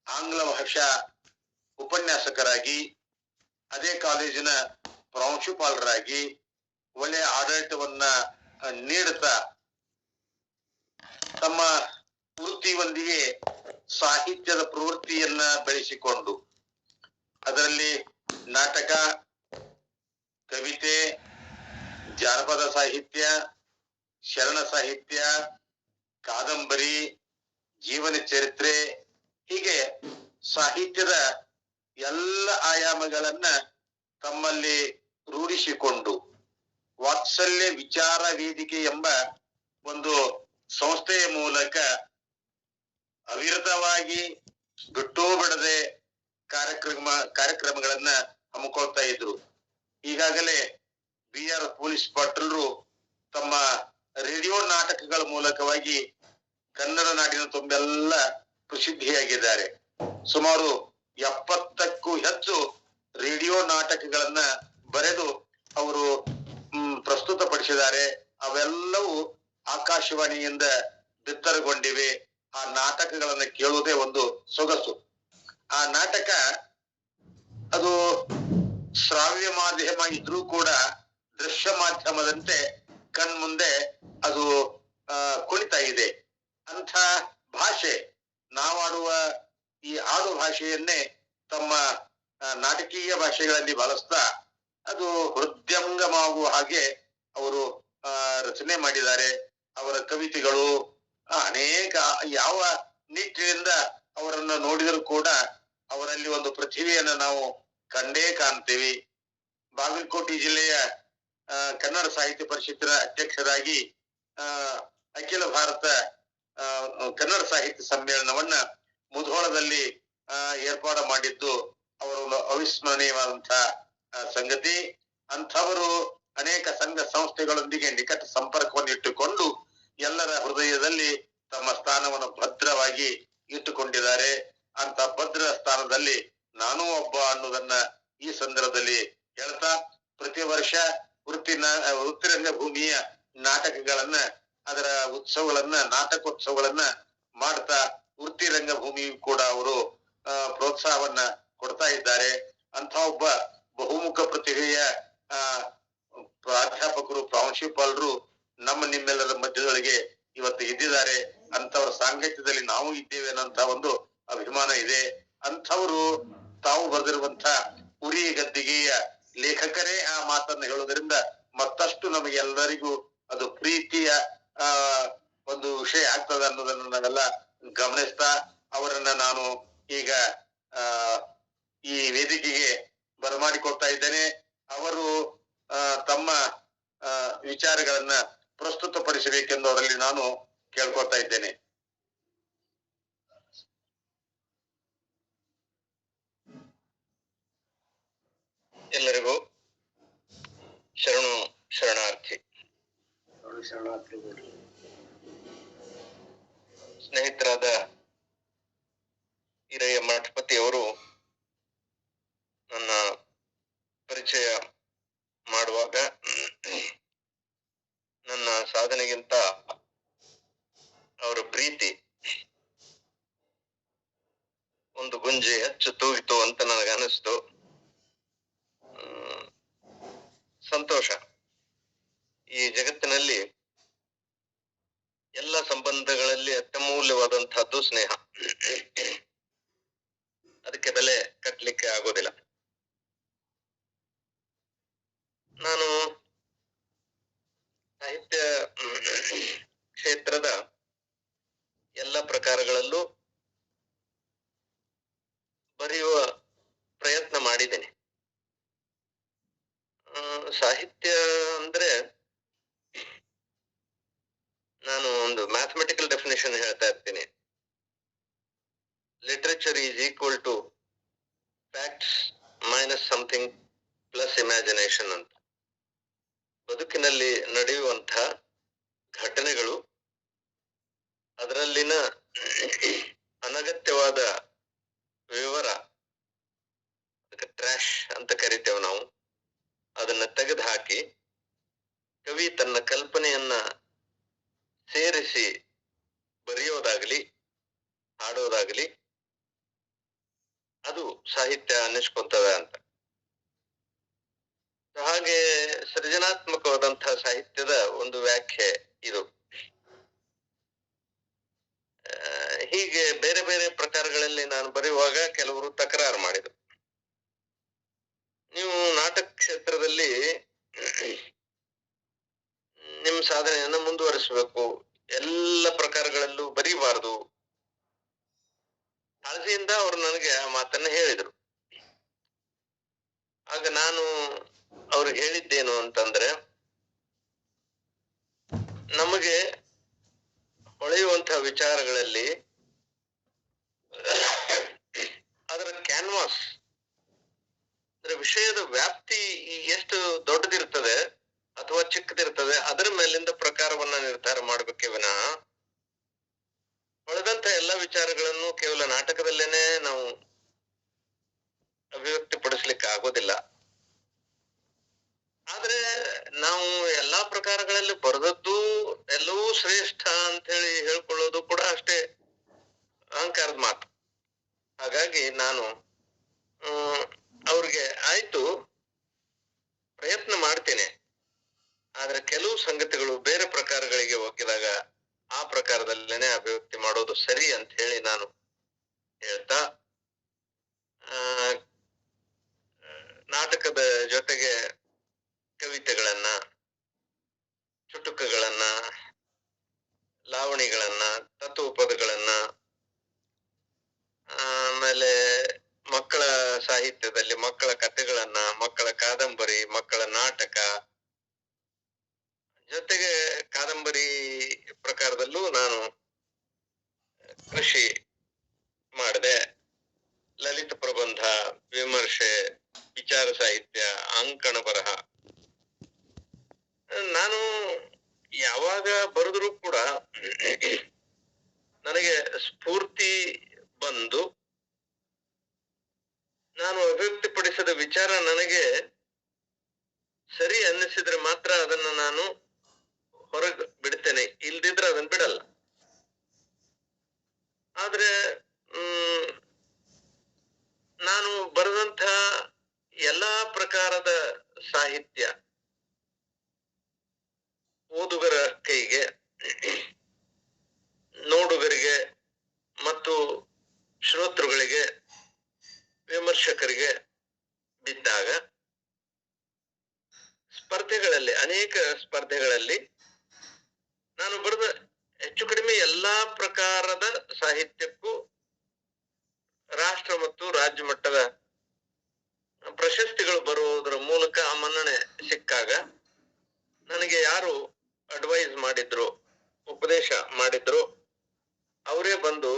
ಆಂಗ್ಲ ಭಾಷಾ ಉಪನ್ಯಾಸಕರಾಗಿ, ಅದೇ ಕಾಲೇಜಿನ ಪ್ರಾಂಶುಪಾಲರಾಗಿ ಒಳ್ಳೆಯ ಆಡಳಿತವನ್ನ ನೀಡುತ್ತಾ ತಮ್ಮ ವೃತ್ತಿಯೊಂದಿಗೆ ಸಾಹಿತ್ಯದ ಪ್ರವೃತ್ತಿಯನ್ನ ಬೆಳೆಸಿಕೊಂಡು ಅದರಲ್ಲಿ ನಾಟಕ, ಕವಿತೆ, ಜಾನಪದ ಸಾಹಿತ್ಯ, ಶರಣ ಸಾಹಿತ್ಯ, ಕಾದಂಬರಿ, ಜೀವನ ಚರಿತ್ರೆ, ಹೀಗೆ ಸಾಹಿತ್ಯದ ಎಲ್ಲ ಆಯಾಮಗಳನ್ನ ತಮ್ಮಲ್ಲಿ ರೂಢಿಸಿಕೊಂಡು ವಾತ್ಸಲ್ಯ ವಿಚಾರ ವೇದಿಕೆ ಎಂಬ ಒಂದು ಸಂಸ್ಥೆಯ ಮೂಲಕ ಅವಿರತವಾಗಿ ಬಿಟ್ಟೂ ಬಿಡದೆ ಕಾರ್ಯಕ್ರಮಗಳನ್ನ ಹಮ್ಮಿಕೊಳ್ತಾ ಇದ್ರು. ಈಗಾಗಲೇ BR ಪೊಲೀಸ್ ಪಾಟೀಲ್ರು ತಮ್ಮ ರೇಡಿಯೋ ನಾಟಕಗಳ ಮೂಲಕವಾಗಿ ಕನ್ನಡ ನಾಡಿನ ತುಂಬೆಲ್ಲ ಪ್ರಸಿದ್ಧಿಯಾಗಿದ್ದಾರೆ. ಸುಮಾರು 70ಕ್ಕೂ ಹೆಚ್ಚು ರೇಡಿಯೋ ನಾಟಕಗಳನ್ನ ಬರೆದು ಅವರು ಪ್ರಸ್ತುತಪಡಿಸಿದ್ದಾರೆ. ಅವೆಲ್ಲವೂ ಆಕಾಶವಾಣಿಯಿಂದ ಬಿತ್ತರಗೊಂಡಿವೆ. ಆ ನಾಟಕಗಳನ್ನ ಕೇಳುವುದೇ ಒಂದು ಸೊಗಸು. ಆ ನಾಟಕ ಅದು ಶ್ರಾವ್ಯ ಮಾಧ್ಯಮ ಇದ್ರೂ ಕೂಡ ದೃಶ್ಯ ಮಾಧ್ಯಮದಂತೆ ಕಣ್ಮುಂದೆ ಅದು ಕುಣಿತಾ ಇದೆ. ಅಂಥ ಭಾಷೆ, ನಾವಾಡುವ ಈ ಆಡು ಭಾಷೆಯನ್ನೇ ತಮ್ಮ ನಾಟಕೀಯ ಭಾಷೆಗಳಲ್ಲಿ ಬಳಸ್ತಾ ಅದು ಹೃದಯಂಗಮಾಗುವ ಹಾಗೆ ಅವರು ರಚನೆ ಮಾಡಿದ್ದಾರೆ. ಅವರ ಕವಿತೆಗಳು ಅನೇಕ, ಯಾವ ನಿಟ್ಟಿನಿಂದ ಅವರನ್ನು ನೋಡಿದರೂ ಕೂಡ ಅವರಲ್ಲಿ ಒಂದು ಪ್ರತಿಭೆಯನ್ನು ನಾವು ಕಂಡೇ ಕಾಣ್ತೇವೆ. ಬಾಗಲಕೋಟೆ ಜಿಲ್ಲೆಯ ಕನ್ನಡ ಸಾಹಿತ್ಯ ಪರಿಷತ್ತಿನ ಅಧ್ಯಕ್ಷರಾಗಿ ಅಖಿಲ ಭಾರತ ಕನ್ನಡ ಸಾಹಿತ್ಯ ಸಮ್ಮೇಳನವನ್ನ ಮುಧೋಳದಲ್ಲಿ ಏರ್ಪಾಡು ಮಾಡಿದ್ದು ಅವರ ಅವಿಸ್ಮರಣೀಯವಾದಂತಹ ಸಂಗತಿ. ಅಂಥವರು ಅನೇಕ ಸಂಘ ಸಂಸ್ಥೆಗಳೊಂದಿಗೆ ನಿಕಟ ಸಂಪರ್ಕವನ್ನು ಇಟ್ಟುಕೊಂಡು ಎಲ್ಲರ ಹೃದಯದಲ್ಲಿ ತಮ್ಮ ಸ್ಥಾನವನ್ನು ಭದ್ರವಾಗಿ ಇಟ್ಟುಕೊಂಡಿದ್ದಾರೆ. ಅಂತ ಭದ್ರ ಸ್ಥಾನದಲ್ಲಿ ನಾನೂ ಒಬ್ಬ ಅನ್ನೋದನ್ನ ಈ ಸಂದರ್ಭದಲ್ಲಿ ಹೇಳ್ತಾ, ಪ್ರತಿ ವರ್ಷ ವೃತ್ತಿರಂಗ ಭೂಮಿಯ ನಾಟಕಗಳನ್ನ, ಅದರ ಉತ್ಸವಗಳನ್ನ, ನಾಟಕೋತ್ಸವಗಳನ್ನ ಮಾಡ್ತಾ ವೃತ್ತಿರಂಗ ಭೂಮಿಯು ಕೂಡ ಅವರು ಪ್ರೋತ್ಸಾಹವನ್ನ ಕೊಡ್ತಾ ಇದ್ದಾರೆ. ಅಂತ ಒಬ್ಬ ಬಹುಮುಖ ಪ್ರತಿಭೆಯ ಪ್ರಾಧ್ಯಾಪಕರು, ಪ್ರಾಂಶುಪಾಲರು ನಿಮ್ಮೆಲ್ಲರ ಮಧ್ಯದೊಳಗೆ ಇವತ್ತು ಇದ್ದಿದ್ದಾರೆ. ಅಂತವರ ಸಾಂಗತ್ಯದಲ್ಲಿ ನಾವು ಇದ್ದೇವೆ ಅನ್ನೋಂತ ಒಂದು ಅಭಿಮಾನ ಇದೆ. ಅಂಥವರು ತಾವು ಬರೆದಿರುವಂತ ಉರಿ ಗದ್ದಿಗೆಯ ಲೇಖಕರೇ ಆ ಮಾತನ್ನು ಹೇಳೋದ್ರಿಂದ ಮತ್ತಷ್ಟು ನಮಗೆಲ್ಲರಿಗೂ ಅದು ಪ್ರೀತಿಯ ಒಂದು ವಿಷಯ ಆಗ್ತದೆ ಅನ್ನೋದನ್ನು ನಾವೆಲ್ಲ ಗಮನಿಸ್ತಾ ಅವರನ್ನ ನಾನು ಈಗ ಈ ವೇದಿಕೆಗೆ ಬರಮಾಡಿಕೊಳ್ತಾ ಇದ್ದೇನೆ. ಅವರು ತಮ್ಮ ವಿಚಾರಗಳನ್ನ ಪ್ರಸ್ತುತಪಡಿಸಬೇಕೆಂದು ಅವರಲ್ಲಿ ನಾನು ಕೇಳ್ಕೊಳ್ತಾ ಇದ್ದೇನೆ. ಎಲ್ಲರಿಗೂ ಶರಣಾರ್ಥಿ. ಸ್ನೇಹಿತರಾದ ಹಿರಿಯ ಮಠಪತಿಯವರು ನನ್ನ ಪರಿಚಯ ಮಾಡುವಾಗ ನನ್ನ ಸಾಧನೆಗಿಂತ ಅವರ ಪ್ರೀತಿ ಒಂದು ಗುಂಜೆ ಹೆಚ್ಚು ತೂಗಿತು ಅಂತ ನನಗನ್ನಿಸ್ತು. ಸಂತೋಷ. ಈ ಜಗತ್ತಿನಲ್ಲಿ ಎಲ್ಲ ಸಂಬಂಧಗಳಲ್ಲಿ ಅತ್ಯಮೂಲ್ಯವಾದಂತಹದ್ದು ಸ್ನೇಹ. ಅದಕ್ಕೆ ಬೆಲೆ ಕಟ್ಟಲಿಕ್ಕೆ ಆಗೋದಿಲ್ಲ. ನಾನು ಸಾಹಿತ್ಯ ಕ್ಷೇತ್ರದ ಎಲ್ಲ ಪ್ರಕಾರಗಳಲ್ಲೂ ಬರೆಯುವ ಪ್ರಯತ್ನ ಮಾಡಿದ್ದೇನೆ. ಸಾಹಿತ್ಯ ಅಂದ್ರೆ ನಾನು ಒಂದು ಮ್ಯಾಥಮೆಟಿಕಲ್ ಡೆಫಿನೇಷನ್ ಹೇಳ್ತಾ ಇರ್ತೀನಿ. Literature is equal to facts minus something plus imagination ಅಂತ. ಬದುಕಿನಲ್ಲಿ ನಡೆಯುವಂತಹ ಘಟನೆಗಳು, ಅದರಲ್ಲಿನ ಅನಗತ್ಯವಾದ ವಿವರ, ಅದಕ್ಕೆ ಟ್ರ್ಯಾಶ್ ಅಂತ ಕರಿತೇವೆ ನಾವು, ಅದನ್ನ ತೆಗೆದು ಹಾಕಿ ಕವಿ ತನ್ನ ಕಲ್ಪನೆಯನ್ನ ಸೇರಿಸಿ ಬರೆಯೋದಾಗ್ಲಿ ಹಾಡೋದಾಗ್ಲಿ ಅದು ಸಾಹಿತ್ಯ ಅನ್ನಿಸ್ಕೊಂತದ ಅಂತ. ಹಾಗೆ ಸೃಜನಾತ್ಮಕವಾದಂತಹ ಸಾಹಿತ್ಯದ ಒಂದು ವ್ಯಾಖ್ಯೆ ಇದು. ಹೀಗೆ ಬೇರೆ ಬೇರೆ ಪ್ರಕಾರಗಳಲ್ಲಿ ನಾನು ಬರೆಯುವಾಗ ಕೆಲವರು ತಕರಾರು ಮಾಡಿದರು. ನೀವು ನಾಟಕ ಕ್ಷೇತ್ರದಲ್ಲಿ ನಿಮ್ಮ ಸಾಧನೆಯನ್ನ ಮುಂದುವರಿಸಬೇಕು, ಎಲ್ಲ ಪ್ರಕಾರಗಳಲ್ಲೂ ಬರೀಬಾರದು. ಕಾಳಜಿಯಿಂದ ಅವರು ನನಗೆ ಆ ಮಾತನ್ನ ಹೇಳಿದರು. ಆಗ ನಾನು ಅವ್ರು ಹೇಳಿದ್ದೇನು ಅಂತಂದ್ರೆ, ನಮಗೆ ಹೊಳೆಯುವಂತಹ ವಿಚಾರಗಳಲ್ಲಿ ಅದರ ಕ್ಯಾನ್ವಾಸ್, ಅಂದ್ರೆ ವಿಷಯದ ವ್ಯಾಪ್ತಿ ಎಷ್ಟು ದೊಡ್ಡದಿರ್ತದೆ ಅಥವಾ ಚಿಕ್ಕದಿರ್ತದೆ ಅದರ ಮೇಲಿಂದ ಪ್ರಕಾರವನ್ನ ನಿರ್ಧಾರ ಮಾಡ್ಬೇಕೇ ವಿನಃ ಹೊಳೆದಂತ ಎಲ್ಲಾ ವಿಚಾರಗಳನ್ನು ಕೇವಲ ನಾಟಕದಲ್ಲೇನೆ ನಾವು ಅಭಿವ್ಯಕ್ತಿ ಪಡಿಸ್ಲಿಕ್ಕೆ ಆಗೋದಿಲ್ಲ. ಆದ್ರೆ ನಾವು ಎಲ್ಲಾ ಪ್ರಕಾರಗಳಲ್ಲಿ ಬರೆದದ್ದು ಎಲ್ಲವೂ ಶ್ರೇಷ್ಠ ಅಂತ ಹೇಳಿ ಹೇಳ್ಕೊಳ್ಳೋದು ಕೂಡ ಅಷ್ಟೇ ಅಹಂಕಾರದ ಮಾತು. ಹಾಗಾಗಿ ನಾನು ಅವ್ರಿಗೆ ಆಯ್ತು, ಪ್ರಯತ್ನ ಮಾಡ್ತೇನೆ, ಆದ್ರೆ ಕೆಲವು ಸಂಗತಿಗಳು ಬೇರೆ ಪ್ರಕಾರಗಳಿಗೆ ಒಗ್ಗಿದಾಗ ಆ ಪ್ರಕಾರದಲ್ಲೇನೆ ಅಭಿವ್ಯಕ್ತಿ ಮಾಡೋದು ಸರಿ ಅಂತ ಹೇಳಿ ನಾನು ಹೇಳ್ತಾ, ನಾಟಕದ ಜೊತೆಗೆ ಕವಿತೆಗಳನ್ನ, ಚುಟುಕುಗಳನ್ನ, ಲಾವಣಿಗಳನ್ನ, ತತ್ವಪದಗಳನ್ನ, ಆಮೇಲೆ ಮಕ್ಕಳ ಸಾಹಿತ್ಯದಲ್ಲಿ ಮಕ್ಕಳ ಕಥೆಗಳನ್ನ, ಮಕ್ಕಳ ಕಾದಂಬರಿ, ಮಕ್ಕಳ ನಾಟಕ, ಜೊತೆಗೆ ಕಾದಂಬರಿ ಪ್ರಕಾರದಲ್ಲೂ ನಾನು ಕೃಷಿ ಮಾಡಿದೆ. ಲಲಿತ ಪ್ರಬಂಧ, ವಿಮರ್ಶೆ, ವಿಚಾರ ಸಾಹಿತ್ಯ, ಅಂಕಣ ಬರಹ. ನಾನು ಯಾವಾಗ ಬರೆದ್ರು ಕೂಡ ನನಗೆ ಸ್ಫೂರ್ತಿ ಬಂದು ನಾನು ಅಭಿವ್ಯಕ್ತಿಪಡಿಸಿದ ವಿಚಾರ ನನಗೆ ಸರಿ ಅನ್ನಿಸಿದ್ರೆ ಮಾತ್ರ ಅದನ್ನ ನಾನು ಹೊರಗೆ ಬಿಡ್ತೇನೆ, ಇಲ್ದಿದ್ರೆ ಅದನ್ನ ಬಿಡಲ್ಲ. ಆದ್ರೆ ನಾನು ಬರೆದಂತ ಎಲ್ಲಾ ಪ್ರಕಾರದ ಸಾಹಿತ್ಯ ಓದುಗರ ಕೈಗೆ, ನೋಡುಗರಿಗೆ ಮತ್ತು ಶ್ರೋತೃಗಳಿಗೆ, ವಿಮರ್ಶಕರಿಗೆ ಬಿದ್ದಾಗ ಸ್ಪರ್ಧೆಗಳಲ್ಲಿ, ಅನೇಕ ಸ್ಪರ್ಧೆಗಳಲ್ಲಿ ನಾನು ಬರೆದ ಹೆಚ್ಚು ಕಡಿಮೆ ಎಲ್ಲಾ ಪ್ರಕಾರದ ಸಾಹಿತ್ಯಕ್ಕೂ ರಾಷ್ಟ್ರ ಮತ್ತು ರಾಜ್ಯ ಮಟ್ಟದ ಪ್ರಶಸ್ತಿಗಳು ಬರುವುದರ ಮೂಲಕ ಆ ಮನ್ನಣೆ ಸಿಕ್ಕಾಗ ನನಗೆ ಯಾರು ಅಡ್ವೈಸ್ ಮಾಡಿದ್ರು, ಉಪದೇಶ ಮಾಡಿದ್ರು, ಅವರೇ ಬಂದು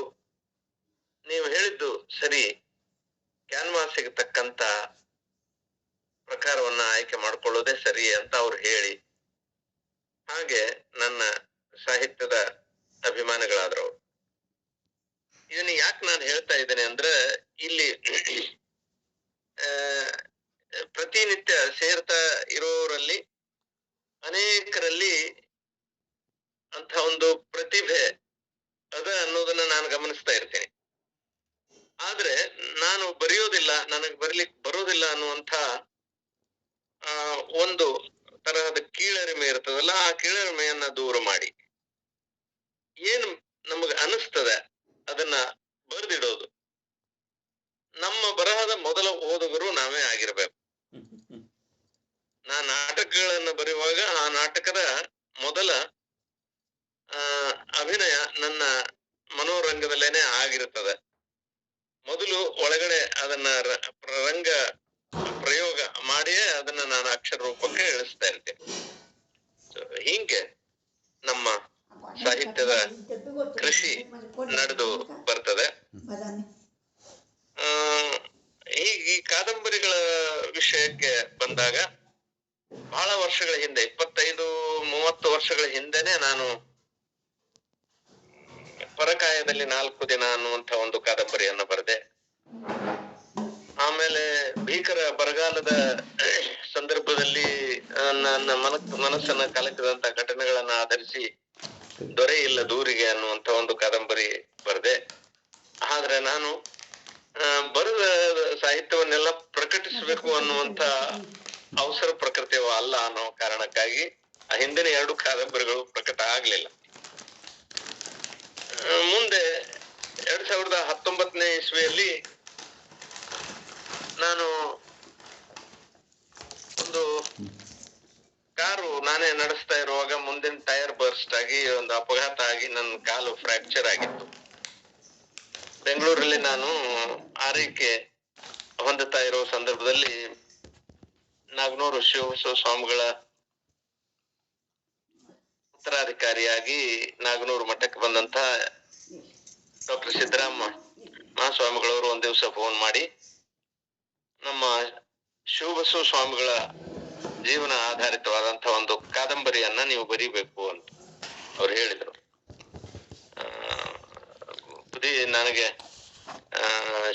ನೀವು ಹೇಳಿದ್ದು ಸರಿ, ಕ್ಯಾನ್ವಾಸಿಗೆ ತಕ್ಕಂತ ಪ್ರಕಾರವನ್ನ ಆಯ್ಕೆ ಮಾಡ್ಕೊಳ್ಳೋದೇ ಸರಿ ಅಂತ ಅವ್ರು ಹೇಳಿ, ಹಾಗೆ ನನ್ನ ಸಾಹಿತ್ಯದ ಅಭಿಮಾನಿಗಳಾದ್ರು. ಇದನ್ನ ಯಾಕೆ ನಾನು ಹೇಳ್ತಾ ಇದ್ದೇನೆ ಅಂದ್ರೆ, ಇಲ್ಲಿ ಪ್ರತಿನಿತ್ಯ ಸೇರ್ತಾ ಇರೋರಲ್ಲಿ ಅನೇಕರಲ್ಲಿ ಅಂತ ಒಂದು ಪ್ರತಿಭೆ ಅದ ಅನ್ನೋದನ್ನ ನಾನು ಗಮನಿಸ್ತಾ ಇರ್ತೇನೆ. ಆದ್ರೆ ನಾನು ಬರೆಯೋದಿಲ್ಲ, ನನಗ್ ಬರ್ಲಿಕ್ಕೆ ಬರೋದಿಲ್ಲ ಅನ್ನುವಂಥ ಒಂದು ತರಹದ ಕೀಳರಿಮೆ ಇರ್ತದಲ್ಲ, ಆ ಕೀಳರಿಮೆಯನ್ನ ದೂರ ಮಾಡಿ ಏನು ನಮಗ ಅನಿಸ್ತದೆ ಅದನ್ನ ಬರೆದಿಡೋದು. ನಮ್ಮ ಬರಹದ ಮೊದಲ ಓದುಗರು ನಾವೇ ಆಗಿರ್ಬೇಕು. ನಾ ನಾಟಕಗಳನ್ನ ಬರೆಯುವಾಗ ಆ ನಾಟಕದ ಮೊದಲ ಅಭಿನಯ ನನ್ನ ಮನೋರಂಗದಲ್ಲೇನೆ ಆಗಿರ್ತದೆ. ಮೊದಲು ಒಳಗಡೆ ಅದನ್ನ ರಂಗ ಪ್ರಯೋಗ ಮಾಡಿಯೇ ಅದನ್ನ ನಾನು ಅಕ್ಷರ ರೂಪಕ್ಕೆ ಇಳಿಸ್ತಾ ಇರ್ತೇನೆ. ಹೀಗೆ ನಮ್ಮ ಸಾಹಿತ್ಯದ ಕೃಷಿ ನಡೆದು ಬರ್ತದೆ. ಈ ಕಾದಂಬರಿಗಳ ವಿಷಯಕ್ಕೆ ಬಂದಾಗ ಬಹಳ ವರ್ಷಗಳ ಹಿಂದೆ, 25-30 ವರ್ಷಗಳ ಹಿಂದೆನೆ ನಾನು ಪರಕಾಯದಲ್ಲಿ 4 ದಿನ ಅನ್ನುವಂತ ಒಂದು ಕಾದಂಬರಿಯನ್ನ ಬರೆದೆ. ಆಮೇಲೆ ಭೀಕರ ಬರಗಾಲದ ಸಂದರ್ಭದಲ್ಲಿ ನನ್ನ ಮನಸ್ಸನ್ನ ಕಲಕಿದಂತ ಘಟನೆಗಳನ್ನ ಆಧರಿಸಿ ದೊರೆ ಇಲ್ಲ ದೂರಿಗೆ ಅನ್ನುವಂತ ಒಂದು ಕಾದಂಬರಿ ಬರೆದೆ. ಆದ್ರೆ ನಾನು ಬರೆದ ಸಾಹಿತ್ಯವನ್ನೆಲ್ಲ ಪ್ರಕಟಿಸಬೇಕು ಅನ್ನುವಂತ ಅವಸರ ಪ್ರಕೃತಿಯವ ಅಲ್ಲ ಅನ್ನೋ ಕಾರಣಕ್ಕಾಗಿ ಆ ಹಿಂದಿನ 2 ಕಾದಂಬರಿಗಳು ಪ್ರಕಟ ಆಗ್ಲಿಲ್ಲ. ಮುಂದೆ 2019ನೇ ಇಸ್ವಿಯಲ್ಲಿ ನಾನು ಒಂದು ಕಾರು ನಾನೇ ನಡೆಸ್ತಾ ಇರುವಾಗ ಮುಂದಿನ ಟೈರ್ ಬರ್ಸ್ಟ್ ಆಗಿ ಒಂದು ಅಪಘಾತ ಆಗಿ ನನ್ನ ಕಾಲು ಫ್ರಾಕ್ಚರ್ ಆಗಿತ್ತು. ಬೆಂಗಳೂರಲ್ಲಿ ನಾನು ಆರೈಕೆ ಹೊಂದುತ್ತಾ ಇರೋ ಸಂದರ್ಭದಲ್ಲಿ ನಾಗನೂರು ಶಿವಬಸವ ಸ್ವಾಮಿಗಳ ಉತ್ತರಾಧಿಕಾರಿಯಾಗಿ ನಾಗನೂರು ಮಠಕ್ಕೆ ಬಂದಂತ ಡಾಕ್ಟರ್ ಸಿದ್ದರಾಮ ಮಹಾಸ್ವಾಮಿಗಳವರು ಒಂದ್ ದಿವಸ ಫೋನ್ ಮಾಡಿ ನಮ್ಮ ಶಿವಬಸವ ಸ್ವಾಮಿಗಳ ಜೀವನ ಆಧಾರಿತವಾದಂತಹ ಒಂದು ಕಾದಂಬರಿಯನ್ನ ನೀವು ಬರೀಬೇಕು ಅಂತ ಅವ್ರು ಹೇಳಿದ್ರು. ನನಗೆ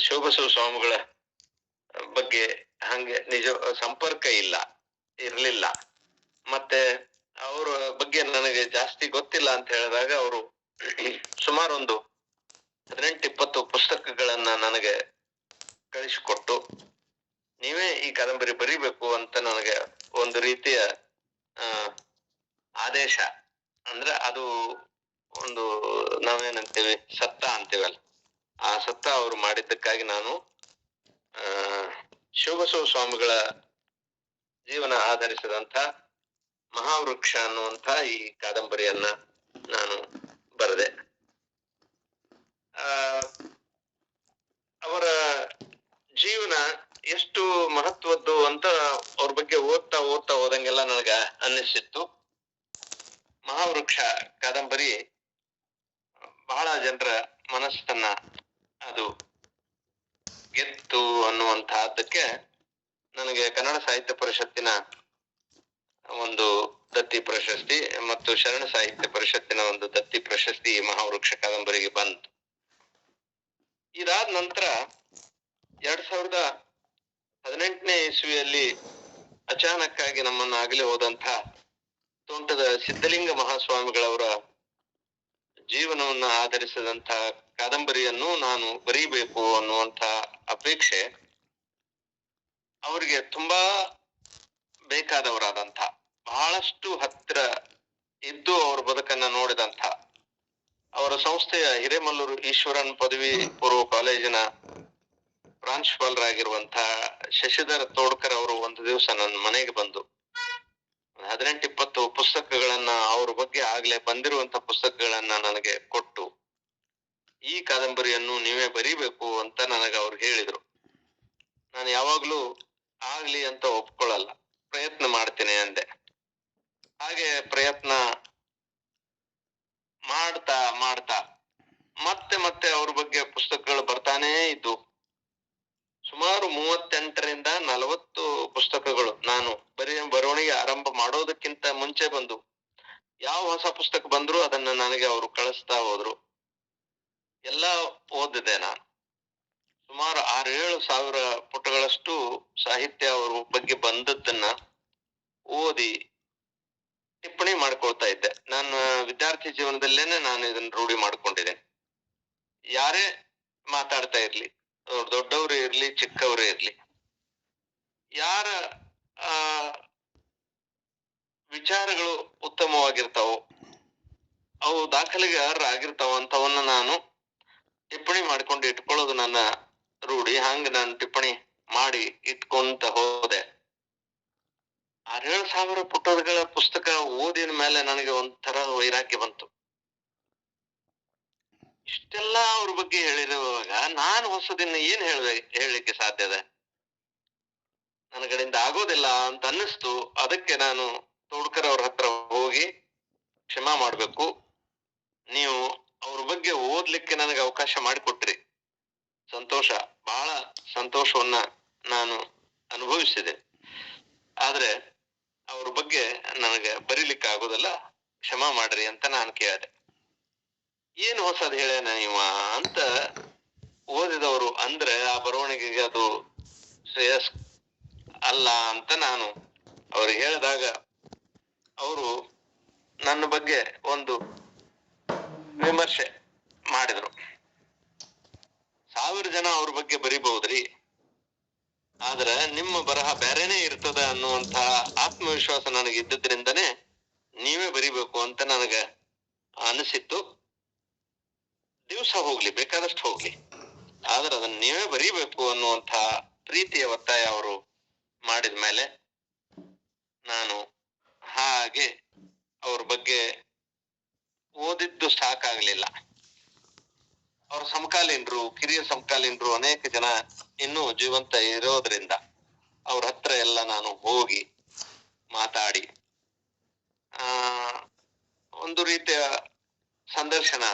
ಶಿವಬಸವ ಸ್ವಾಮಿಗಳ ಬಗ್ಗೆ ಹಂಗೆ ನಿಜ ಸಂಪರ್ಕ ಇರ್ಲಿಲ್ಲ, ಮತ್ತೆ ಅವರ ಬಗ್ಗೆ ನನಗೆ ಜಾಸ್ತಿ ಗೊತ್ತಿಲ್ಲ ಅಂತ ಹೇಳಿದಾಗ ಅವರು ಸುಮಾರು ಒಂದು 18-20 ಪುಸ್ತಕಗಳನ್ನ ನನಗೆ ಕಳಿಸಿಕೊಟ್ಟು ನೀವೇ ಈ ಕಾದಂಬರಿ ಬರೀಬೇಕು ಅಂತ ನನಗೆ ಒಂದು ರೀತಿಯ ಆದೇಶ, ಅಂದ್ರೆ ಅದು ಒಂದು ನಾವೇನಂತೀವಿ ಸತ್ತ ಅಂತೀವಲ್ಲ, ಆ ಸತ್ತ ಅವ್ರು ಮಾಡಿದ್ದಕ್ಕಾಗಿ ನಾನು ಶಿವಬಸವ ಸ್ವಾಮಿಗಳ ಜೀವನ ಆಧರಿಸಿದಂತ ಮಹಾವೃಕ್ಷ ಅನ್ನುವಂತ ಈ ಕಾದಂಬರಿಯನ್ನ ನಾನು ಬರೆದೆ. ಅವರ ಜೀವನ ಎಷ್ಟು ಮಹತ್ವದ್ದು ಅಂತ ಅವ್ರ ಬಗ್ಗೆ ಓದ್ತಾ ಹೋದಂಗೆಲ್ಲ ನನಗ ಅನ್ನಿಸಿತ್ತು. ಮಹಾವೃಕ್ಷ ಕಾದಂಬರಿ ಬಹಳ ಜನರ ಮನಸ್ಸನ್ನ ಅದು ಗೆತ್ತು ಅನ್ನುವಂತಹದ್ದಕ್ಕೆ ನನಗೆ ಕನ್ನಡ ಸಾಹಿತ್ಯ ಪರಿಷತ್ತಿನ ಒಂದು ದತ್ತಿ ಪ್ರಶಸ್ತಿ ಮತ್ತು ಶರಣ ಸಾಹಿತ್ಯ ಪರಿಷತ್ತಿನ ಒಂದು ದತ್ತಿ ಪ್ರಶಸ್ತಿ ಮಹಾವೃಕ್ಷ ಕಾದಂಬರಿಗೆ ಬಂತು. ಇದಾದ ನಂತರ 2018ನೇ ಇಸ್ವಿಯಲ್ಲಿ ಅಚಾನಕ್ ಆಗಿ ನಮ್ಮನ್ನ ಆಗಲಿ ಹೋದಂತ ತೋಂಟದ ಸಿದ್ಧಲಿಂಗ ಮಹಾಸ್ವಾಮಿಗಳವರ ಜೀವನವನ್ನ ಆಧರಿಸಿದಂತ ಕಾದಂಬರಿಯನ್ನು ನಾನು ಬರೀಬೇಕು ಅನ್ನುವಂತ ಅಪೇಕ್ಷೆ ಅವರಿಗೆ ತುಂಬಾ ಬೇಕಾದವರಾದಂಥ, ಬಹಳಷ್ಟು ಹತ್ತಿರ ಇದ್ದು ಅವ್ರ ಬದುಕನ್ನ ನೋಡಿದಂಥ, ಅವರ ಸಂಸ್ಥೆಯ ಹಿರೇಮಲ್ಲೂರು ಈಶ್ವರನ್ ಪದವಿ ಪೂರ್ವ ಕಾಲೇಜಿನ ಪ್ರಾಂಶುಪಾಲರಾಗಿರುವಂತ ಶಶಿಧರ ತೋಡ್ಕರ್ ಅವರು ಒಂದು ದಿವಸ ನನ್ನ ಮನೆಗೆ ಬಂದು 18-20 ಪುಸ್ತಕಗಳನ್ನ ಅವ್ರ ಬಗ್ಗೆ ಆಗ್ಲೇ ಬಂದಿರುವಂತ ಪುಸ್ತಕಗಳನ್ನ ನನಗೆ ಕೊಟ್ಟು, ಈ ಕಾದಂಬರಿಯನ್ನು ನೀವೇ ಬರೀಬೇಕು ಅಂತ ನನಗೆ ಅವ್ರು ಹೇಳಿದ್ರು. ನಾನು ಯಾವಾಗ್ಲೂ ಆಗ್ಲಿ ಅಂತ ಒಪ್ಕೊಳ್ಳಲ್ಲ, ಪ್ರಯತ್ನ ಮಾಡ್ತೇನೆ ಅಂದೆ. ಹಾಗೆ ಪ್ರಯತ್ನ ಮಾಡ್ತಾ ಮಾಡ್ತಾ ಮತ್ತೆ ಮತ್ತೆ ಅವ್ರ ಬಗ್ಗೆ ಪುಸ್ತಕಗಳು ಬರ್ತಾನೇ ಇದ್ದು, ಸುಮಾರು 38ರಿಂದ 40 ಪುಸ್ತಕಗಳು ನಾನು ಬರವಣಿಗೆ ಆರಂಭ ಮಾಡೋದಕ್ಕಿಂತ ಮುಂಚೆ ಬಂದು, ಯಾವ ಹೊಸ ಪುಸ್ತಕ ಬಂದ್ರು ಅದನ್ನ ನನಗೆ ಅವರು ಕಳಿಸ್ತಾ ಹೋದ್ರು. ಎಲ್ಲ ಓದಿದೆ ನಾನು. ಸುಮಾರು 6-7 ಸಾವಿರ ಪುಟಗಳಷ್ಟು ಸಾಹಿತ್ಯ ಅವ್ರ ಬಗ್ಗೆ ಬಂದದ್ದನ್ನ ಓದಿ ಟಿಪ್ಪಣಿ ಮಾಡ್ಕೊಳ್ತಾ ಇದ್ದೆ. ನನ್ನ ವಿದ್ಯಾರ್ಥಿ ಜೀವನದಲ್ಲೇನೆ ನಾನು ಇದನ್ನ ರೂಢಿ ಮಾಡ್ಕೊಂಡಿದ್ದೇನೆ. ಯಾರೇ ಮಾತಾಡ್ತಾ ಇರ್ಲಿ, ಅವ್ರು ದೊಡ್ಡವರೇ ಇರ್ಲಿ ಚಿಕ್ಕವರೇ ಇರ್ಲಿ, ಯಾರ ವಿಚಾರಗಳು ಉತ್ತಮವಾಗಿರ್ತಾವೋ, ಅವು ದಾಖಲೆಗೆ ಅರ್ಹರಾಗಿರ್ತಾವ ಅಂತವನ್ನ ನಾನು ಟಿಪ್ಪಣಿ ಮಾಡ್ಕೊಂಡು ಇಟ್ಕೊಳ್ಳೋದು ನನ್ನ ರೂಢಿ. ಹಂಗ ನಾನು ಟಿಪ್ಪಣಿ ಮಾಡಿ ಇಟ್ಕೊಂತ ಹೋದೆ. 6-7 ಸಾವಿರ ಪುಟಗಳ ಪುಸ್ತಕ ಓದಿದ ಮೇಲೆ ನನಗೆ ಒಂಥರ ವೈರಾಗ್ಯ ಬಂತು. ಇಷ್ಟೆಲ್ಲ ಅವ್ರ ಬಗ್ಗೆ ಹೇಳಿರುವಾಗ ನಾನು ಹೊಸದಿನ್ನ ಏನ್ ಹೇಳಲಿಕ್ಕೆ ಸಾಧ್ಯ ಇದೆ? ನನ್ನ ಕಡೆಯಿಂದ ಆಗೋದಿಲ್ಲ ಅಂತ ಅನ್ನಿಸ್ತು. ಅದಕ್ಕೆ ನಾನು ತೋಡ್ಕರ್ ಅವ್ರ ಹತ್ರ ಹೋಗಿ ಕ್ಷಮಾ ಮಾಡ್ಬೇಕು, ನೀವು ಅವ್ರ ಬಗ್ಗೆ ಓದ್ಲಿಕ್ಕೆ ನನಗೆ ಅವಕಾಶ ಮಾಡಿಕೊಟ್ರಿ, ಸಂತೋಷ, ಬಹಳ ಸಂತೋಷವನ್ನ ನಾನು ಅನುಭವಿಸಿದೆ. ಆದ್ರೆ ಅವ್ರ ಬಗ್ಗೆ ನನಗೆ ಬರೀಲಿಕ್ಕೆ ಆಗೋದಿಲ್ಲ, ಕ್ಷಮಾ ಮಾಡ್ರಿ ಅಂತ ನಾನು ಕೇಳಿದೆ. ಏನು ಹೊಸದ್ ಹೇಳ್ಯಾನ ಇವ ಅಂತ ಓದಿದವರು ಅಂದ್ರೆ ಆ ಬರವಣಿಗೆಗೆ ಅದು ಶ್ರೇಯಸ್ ಅಲ್ಲ ಅಂತ ನಾನು ಅವ್ರಿಗೆ ಹೇಳಿದಾಗ, ಅವರು ನನ್ನ ಬಗ್ಗೆ ಒಂದು ವಿಮರ್ಶೆ ಮಾಡಿದ್ರು. 1000 ಜನ ಅವ್ರ ಬಗ್ಗೆ ಬರಿಬಹುದ್ರಿ, ಆದ್ರ ನಿಮ್ಮ ಬರಹ ಬೇರೆನೆ ಇರ್ತದ ಅನ್ನುವಂತ ಆತ್ಮವಿಶ್ವಾಸ ನನಗೆ ಇದ್ದದ್ರಿಂದನೇ ನೀವೇ ಬರಿಬೇಕು ಅಂತ ನನಗ ಅನಿಸಿತ್ತು. ದಿವಸ ಹೋಗ್ಲಿ, ಬೇಕಾದಷ್ಟು ಹೋಗ್ಲಿ, ಆದ್ರೆ ಅದನ್ನ ನೀವೇ ಬರೀಬೇಕು ಅನ್ನುವಂತ ಪ್ರೀತಿಯ ಒತ್ತಾಯ ಅವರು ಮಾಡಿದ ಮೇಲೆ ನಾನು ಹಾಗೆ ಅವ್ರ ಬಗ್ಗೆ ಓದಿದ್ದು ಸಾಕಾಗ್ಲಿಲ್ಲ. ಅವ್ರ ಸಮಕಾಲೀನರು, ಕಿರಿಯ ಸಮಕಾಲೀನರು ಅನೇಕ ಜನ ಇನ್ನೂ ಜೀವಂತ ಇರೋದ್ರಿಂದ ಅವ್ರ ಹತ್ರ ಎಲ್ಲ ನಾನು ಹೋಗಿ ಮಾತಾಡಿ ಒಂದು ರೀತಿಯ ಸಂದರ್ಶನ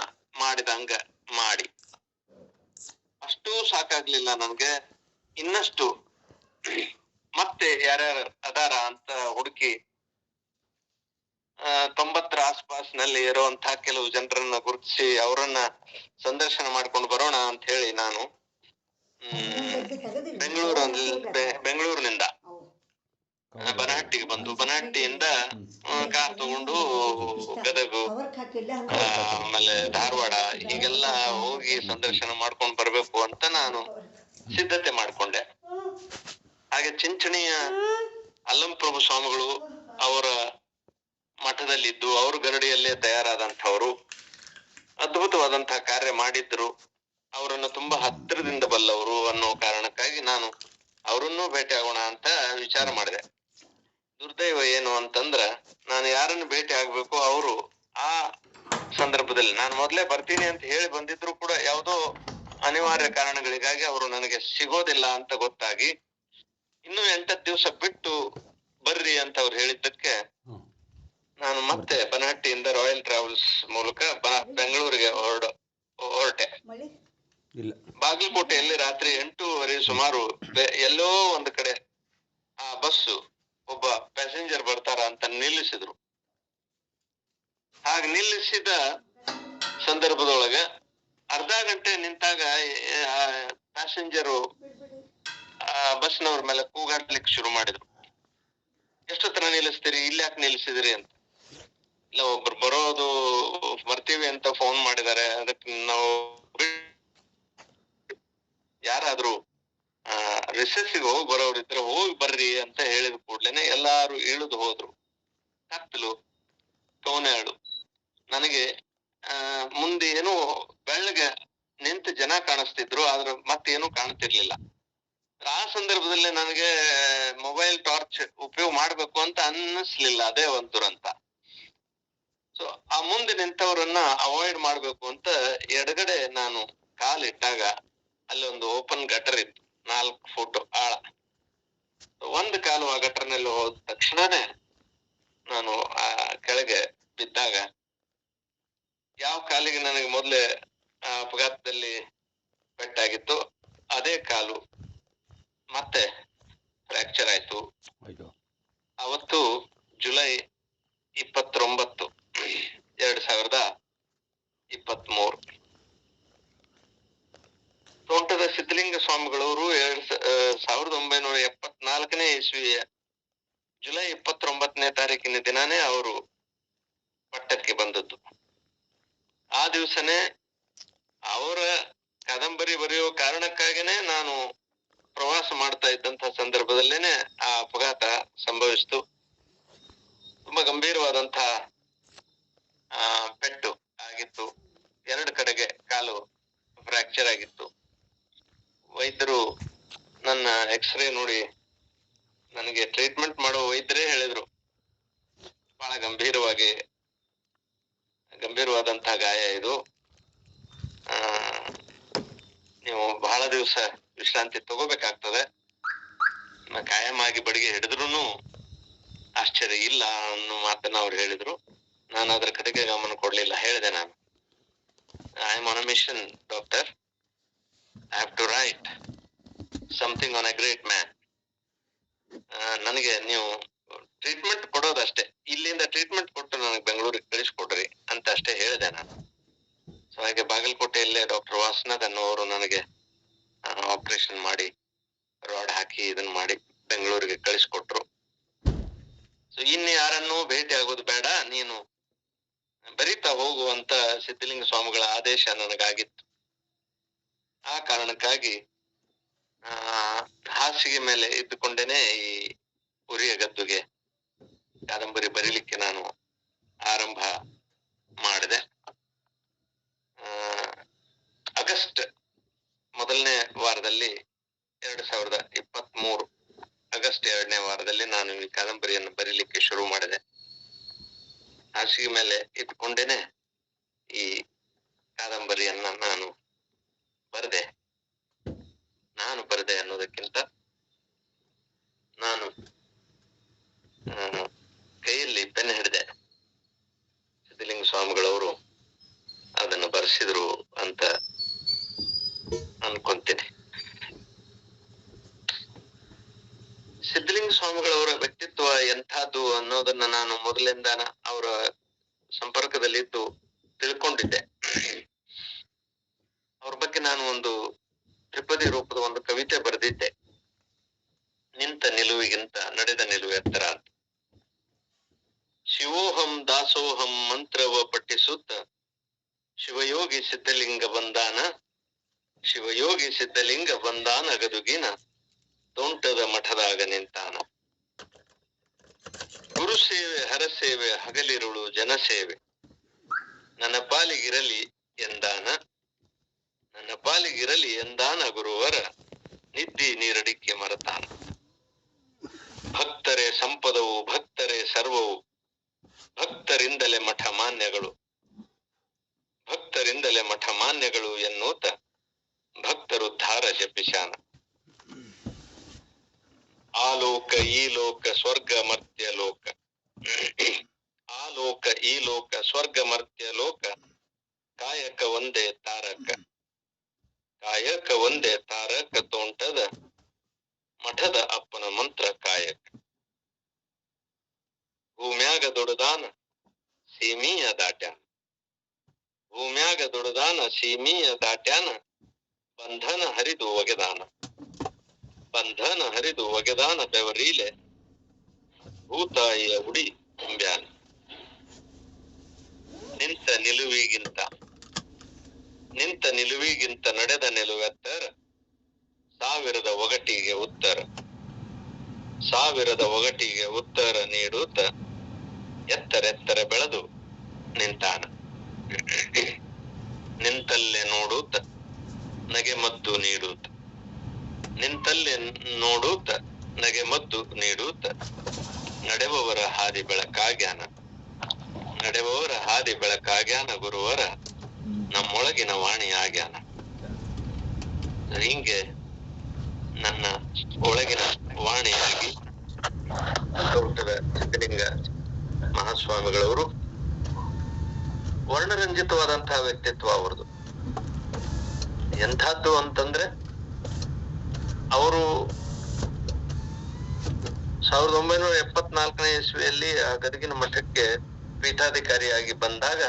ಮಾಡಿದಂಗ ಮಾಡಿ, ಅಷ್ಟೂ ಸಾಕಾಗ್ಲಿಲ್ಲ ನನ್ಗೆ. ಇನ್ನಷ್ಟು ಮತ್ತೆ ಯಾರ್ಯಾರು ಅದಾರ ಅಂತ ಹುಡುಕಿ 90ರ ಆಸ್ಪಾಸ್ನಲ್ಲಿ ಇರುವಂತಹ ಕೆಲವು ಜನರನ್ನ ಗುರುತಿಸಿ ಅವರನ್ನ ಸಂದರ್ಶನ ಮಾಡ್ಕೊಂಡು ಬರೋಣ ಅಂತ ಹೇಳಿ ನಾನು ಬೆಂಗಳೂರಿನಿಂದ ಬನಹಟ್ಟಿಗೆ ಬಂದು, ಬನಹಟ್ಟಿಯಿಂದ ಕಾರ್ ತಗೊಂಡು ಗದಗು, ಆಮೇಲೆ ಧಾರವಾಡ ಹೀಗೆಲ್ಲ ಹೋಗಿ ಸಂದರ್ಶನ ಮಾಡ್ಕೊಂಡು ಬರ್ಬೇಕು ಅಂತ ನಾನು ಸಿದ್ಧತೆ ಮಾಡ್ಕೊಂಡೆ. ಹಾಗೆ ಚಿಂಚಣಿಯ ಅಲ್ಲಂಪ್ರಭು ಸ್ವಾಮಿಗಳು ಅವರ ಮಠದಲ್ಲಿದ್ದು, ಅವ್ರ ಗರಡಿಯಲ್ಲೇ ತಯಾರಾದಂಥವ್ರು, ಅದ್ಭುತವಾದಂತಹ ಕಾರ್ಯ ಮಾಡಿದ್ರು. ಅವರನ್ನು ತುಂಬಾ ಹತ್ತಿರದಿಂದ ಬಲ್ಲವರು ಅನ್ನೋ ಕಾರಣಕ್ಕಾಗಿ ನಾನು ಅವರನ್ನೂ ಭೇಟಿ ಆಗೋಣ ಅಂತ ವಿಚಾರ ಮಾಡಿದೆ. ದುರ್ದೈವ ಏನು ಅಂತಂದ್ರ, ನಾನು ಯಾರನ್ನು ಭೇಟಿ ಆಗ್ಬೇಕು ಅವರು ಆ ಸಂದರ್ಭದಲ್ಲಿ, ನಾನು ಮೊದ್ಲೇ ಬರ್ತೀನಿ ಅಂತ ಹೇಳಿ ಬಂದಿದ್ರು ಕೂಡ ಯಾವುದೋ ಅನಿವಾರ್ಯ ಕಾರಣಗಳಿಗಾಗಿ ಅವರು ನನಗೆ ಸಿಗೋದಿಲ್ಲ ಅಂತ ಗೊತ್ತಾಗಿ, ಇನ್ನು 8 ದಿವಸ ಬಿಟ್ಟು ಬರ್ರಿ ಅಂತ ಅವ್ರು ಹೇಳಿದ್ದಕ್ಕೆ ನಾನು ಮತ್ತೆ ಬನಹಟ್ಟಿಯಿಂದ ರಾಯಲ್ ಟ್ರಾವೆಲ್ಸ್ ಮೂಲಕ ಬೆಂಗಳೂರಿಗೆ ಹೊರಟೆ. ಬಾಗಲಕೋಟೆಯಲ್ಲಿ ರಾತ್ರಿ 8:30 ಸುಮಾರು ಎಲ್ಲೋ ಒಂದು ಕಡೆ ಆ ಬಸ್ಸು ಒಬ್ಬ ಪ್ಯಾಸೆಂಜರ್ ಬರ್ತಾರ ಅಂತ ನಿಲ್ಲಿಸಿದ್ರು. ಹಾಗೆ ನಿಲ್ಲಿಸಿದ ಸಂದರ್ಭದೊಳಗ ಅರ್ಧ ಗಂಟೆ ನಿಂತಾಗ ಪ್ಯಾಸೆಂಜರು ಬಸ್ನವ್ರ ಮೇಲೆ ಕೂಗಾಡ್ಲಿಕ್ಕೆ ಶುರು ಮಾಡಿದ್ರು. ಎಷ್ಟೊತ್ತನ ನಿಲ್ಲಿಸ್ತೀರಿ, ಇಲ್ಲಿ ಯಾಕೆ ನಿಲ್ಲಿಸಿದಿರಿ ಅಂತ. ಇಲ್ಲ, ಒಬ್ರು ಬರೋದು ಬರ್ತೀವಿ ಅಂತ ಫೋನ್ ಮಾಡಿದ್ದಾರೆ, ಅದಕ್ಕೆ ನಾವು ಯಾರಾದ್ರೂ ರಿಸೆಸ್ಸಿಗೆ ಹೋಗಿ ಬರೋರಿದ್ರೆ ಹೋಗಿ ಬರ್ರಿ ಅಂತ ಹೇಳಿದ ಕೂಡ್ಲೇನೆ ಎಲ್ಲಾರು ಇಳಿದು ಹೋದ್ರು. ಕತ್ತಲು, ಕೋಣೆಗಳು. ನನಗೆ ಮುಂದೆ ಏನೋ ಬೆಳ್ಳಗೆ ನಿಂತು ಜನ ಕಾಣಿಸ್ತಿದ್ರು, ಆದ್ರೆ ಮತ್ತೇನು ಕಾಣ್ತಿರ್ಲಿಲ್ಲ. ಆ ಸಂದರ್ಭದಲ್ಲಿ ನನಗೆ ಮೊಬೈಲ್ ಟಾರ್ಚ್ ಉಪಯೋಗ ಮಾಡ್ಬೇಕು ಅಂತ ಅನ್ನಿಸ್ಲಿಲ್ಲ. ಅದೇ ಒಂದು ದುರಂತ. ಸೊ ಆ ಮುಂದೆ ನಿಂತವರನ್ನ ಅವಾಯ್ಡ್ ಮಾಡ್ಬೇಕು ಅಂತ ಎಡಗಡೆ ನಾನು ಕಾಲಿಟ್ಟಾಗ ಅಲ್ಲಿ ಒಂದು ಓಪನ್ ಗಟರ್ ಇತ್ತು, 4 ಫೂಟ್ ಆಳ. ಒಂದು ಕಾಲು ಆ ಗಟರ್ನಲ್ಲಿ ಹೋದ ತಕ್ಷಣನೇ ನಾನು ಆ ಕೆಳಗೆ ಬಿದ್ದಾಗ ಯಾವ ಕಾಲಿಗೆ ನನಗೆ ಮೊದಲೇ ಅಪಘಾತದಲ್ಲಿ ಪೆಟ್ಟಾಗಿತ್ತು ಅದೇ ಕಾಲು ಮತ್ತೆ ಫ್ರಾಕ್ಚರ್ ಆಯ್ತು. ಅವತ್ತು ಜುಲೈ 29, 2023. ತೋಂಟದ ಸಿದ್ಧಲಿಂಗ ಸ್ವಾಮಿಗಳವರು 1974ನೇ ಇಸ್ವಿಯ ಜುಲೈ 29ನೇ ತಾರೀಕಿನ ದಿನಾನೇ ಅವರು ಪಟ್ಟಕ್ಕೆ ಬಂದದ್ದು. ಆ ದಿವಸನೇ ಅವರ ಕಾದಂಬರಿ ಬರೆಯೋ ಕಾರಣಕ್ಕಾಗಿನೇ ನಾನು ಪ್ರವಾಸ ಮಾಡ್ತಾ ಇದ್ದಂತ ಸಂದರ್ಭದಲ್ಲೇನೆ ಆ ಅಪಘಾತ ಸಂಭವಿಸಿತು. ತುಂಬಾ ಗಂಭೀರವಾದಂತಹ ಪೆಟ್ಟು ಆಗಿತ್ತು. 2 ಕಡೆಗೆ ಕಾಲು ಫ್ರಾಕ್ಚರ್ ಆಗಿತ್ತು. ವೈದ್ಯರು ನನ್ನ ಎಕ್ಸ್ರೇ ನೋಡಿ ನನಗೆ ಟ್ರೀಟ್ಮೆಂಟ್ ಮಾಡೋ ವೈದ್ಯರೇ ಹೇಳಿದ್ರು, ಬಹಳ ಗಂಭೀರವಾದಂತಹ ಗಾಯ ಇದು, ನೀವು ಬಹಳ ದಿವಸ ವಿಶ್ರಾಂತಿ ತಗೋಬೇಕಾಗ್ತದೆ. ಕಾಯಂ ಆಗಿ ಬಡಿಗೆ ಹಿಡಿದ್ರುನು ಆಶ್ಚರ್ಯ ಇಲ್ಲ ಅನ್ನೋ ಮಾತನ್ನ ಅವ್ರು ಹೇಳಿದ್ರು. ನಾನು ಅದ್ರ ಕಡೆಗೆ ಗಮನ ಕೊಡ್ಲಿಲ್ಲ. ಹೇಳಿದೆ, ನಾನು I am on a mission doctor, I have to write something on a great man. ನನಗೆ ನೀವು ಟ್ರೀಟ್ಮೆಂಟ್ ಕೊಡೋದಷ್ಟೇ, ಇಲ್ಲಿಂದ ಟ್ರೀಟ್ಮೆಂಟ್ ಕೊಟ್ಟು ನನಗೆ ಬೆಂಗಳೂರಿಗೆ ಕಳಿಸ್ಕೊಡ್ರಿ ಅಂತ ಅಷ್ಟೇ ಹೇಳಿದೆ ನಾನು. ಸೊ ಹಾಗೆ ಬಾಗಲಕೋಟೆಯಲ್ಲೇ ಡಾಕ್ಟರ್ ವಾಸನಾಥ್ ಅನ್ನೋರು ನನಗೆ ಆಪರೇಷನ್ ಮಾಡಿ ರಾಡ್ ಹಾಕಿ ಇದನ್ನ ಮಾಡಿ ಬೆಂಗಳೂರಿಗೆ ಕಳಿಸ್ಕೊಟ್ರು. ಸೊ ಇನ್ನು ಯಾರನ್ನೂ ಭೇಟಿ ಆಗೋದು ಬೇಡ, ನೀನು ಬರೀತಾ ಹೋಗುವಂತ ಸಿದ್ಧಲಿಂಗ ಸ್ವಾಮಿಗಳ ಆದೇಶ ನನಗಾಗಿತ್ತು. ಆ ಕಾರಣಕ್ಕಾಗಿ ಹಾಸಿಗೆ ಮೇಲೆ ಇದ್ದುಕೊಂಡೇನೆ ಈ ಉರಿಯ ಗದ್ದುಗೆ ಕಾದಂಬರಿ ಬರೀಲಿಕ್ಕೆ ನಾನು ಆರಂಭ ಮಾಡಿದೆ. ಆಗಸ್ಟ್ ಮೊದಲನೇ ವಾರದಲ್ಲಿ 2023 ಆಗಸ್ಟ್ 2ನೇ ವಾರದಲ್ಲಿ ನಾನು ಈ ಕಾದಂಬರಿಯನ್ನು ಬರೀಲಿಕ್ಕೆ ಶುರು ಮಾಡಿದೆ. ಹಾಸಿಗೆ ಮೇಲೆ ಇದ್ಕೊಂಡೇನೆ ಈ ಕಾದಂಬರಿಯನ್ನ ನಾನು ಬರೆದೆ ಅನ್ನೋದಕ್ಕಿಂತ ನಾನು ಕೈಯಲ್ಲಿ ಪೆನ್ ಹಿಡಿದೆ. ಸಿದ್ಧಲಿಂಗ ಸ್ವಾಮಿಗಳವರು ಅದನ್ನು ಬರೆಸಿದ್ರು ಅಂತ ಅನ್ಕೊಂತೀನಿ. ಸಿದ್ಧಲಿಂಗ ಸ್ವಾಮಿಗಳವರ ವ್ಯಕ್ತಿತ್ವ ಎಂಥದ್ದು ಅನ್ನೋದನ್ನ ನಾನು ಮೊದಲಿಂದ ಅವರ ಸಂಪರ್ಕದಲ್ಲಿದ್ದು ತಿಳ್ಕೊಂಡಿದ್ದೆ. ಅವ್ರ ಬಗ್ಗೆ ನಾನು ಒಂದು ತ್ರಿಪದಿ ರೂಪದ ಒಂದು ಕವಿತೆ ಬರೆದಿದ್ದೆ, ನಿಂತ ನಿಲುವಿಗಿಂತ ನಡೆದ ನಿಲುವು ಎತ್ತರ ಅಂತ. ಶಿವೋಹಂ ದಾಸೋಹಂ ಮಂತ್ರವ ಪಠಿಸುತ್ತ ಶಿವಯೋಗಿ ಸಿದ್ಧಲಿಂಗ ಬಂದಾನ ಗದುಗಿನ ತೋಂಟದ ಮಠದಾಗ ನಿಂತಾನ. ಗುರುಸೇವೆ ಹರಸೇವೆ ಹಗಲಿರುಳು ಜನಸೇವೆ ನನ್ನ ಪಾಲಿಗಿರಲಿ ಎಂದಾನ ಗುರುವರ ನಿದ್ದಿ ನೀರಡಿಕೆ ಮರತಾನ. ಭಕ್ತರೇ ಸಂಪದವು ಭಕ್ತರೇ ಸರ್ವವು ಭಕ್ತರಿಂದಲೇ ಮಠ ಮಾನ್ಯಗಳು ಎನ್ನುತ್ತ ಭಕ್ತರುದ್ಧಾರ ಜಪಿಶಾನ. ಆಲೋಕ ಈ ಲೋಕ ಸ್ವರ್ಗ ಮರ್ತ್ಯ ಲೋಕ, ಆಲೋಕ ಈ ಲೋಕ ಸ್ವರ್ಗ ಮರ್ತ್ಯ ಲೋಕ, ಕಾಯಕ ಒಂದೇ ತಾರಕ ತೋಂಟದ ಮಠದ ಅಪ್ಪನ ಮಂತ್ರ ಕಾಯಕ. ಭೂಮ್ಯಾಗ ದುಡದಾನ ಸೀಮಿಯ ದಾಟ್ಯಾನ ಬಂಧನ ಹರಿದು ಒಗೆದಾನ ಬೆವರೀಲೆ ಭೂತಾಯಿಯ ಉಡಿ ತುಂಬ್ಯಾನ. ನಿಂತ ನಿಲುವಿಗಿಂತ ನಡೆದ ನಿಲುವೆತ್ತರ, ಸಾವಿರದ ಒಗಟಿಗೆ ಉತ್ತರ ನೀಡುತ್ತ ಎತ್ತರೆತ್ತರ ಬೆಳೆದು ನಿಂತಾನ. ನಿಂತಲ್ಲೇ ನೋಡುತ್ತ ನಗೆಮದ್ದು ನೀಡುತ್ತ ನಡೆಯುವವರ ಹಾದಿ ಬೆಳಕಾಗ್ಯಾನ ಗುರುವರ ನಮ್ಮೊಳಗಿನ ವಾಣಿ ಆಗ್ಯಾನ. ಹಿಂಗೆ ನನ್ನ ಒಳಗಿನ ವಾಣಿಯಾಗಿ ತೋಟದ ಸಿದ್ಧಲಿಂಗ ಮಹಾಸ್ವಾಮಿಗಳವರು ವರ್ಣರಂಜಿತವಾದಂತಹ ವ್ಯಕ್ತಿತ್ವ ಅವ್ರದ್ದು. ಎಂಥದ್ದು ಅಂತಂದ್ರೆ, ಅವರು 1974ನೇ ಇಸ್ವಿಯಲ್ಲಿ ಆ ಗದಗಿನ ಮಠಕ್ಕೆ ಪೀಠಾಧಿಕಾರಿಯಾಗಿ ಬಂದಾಗ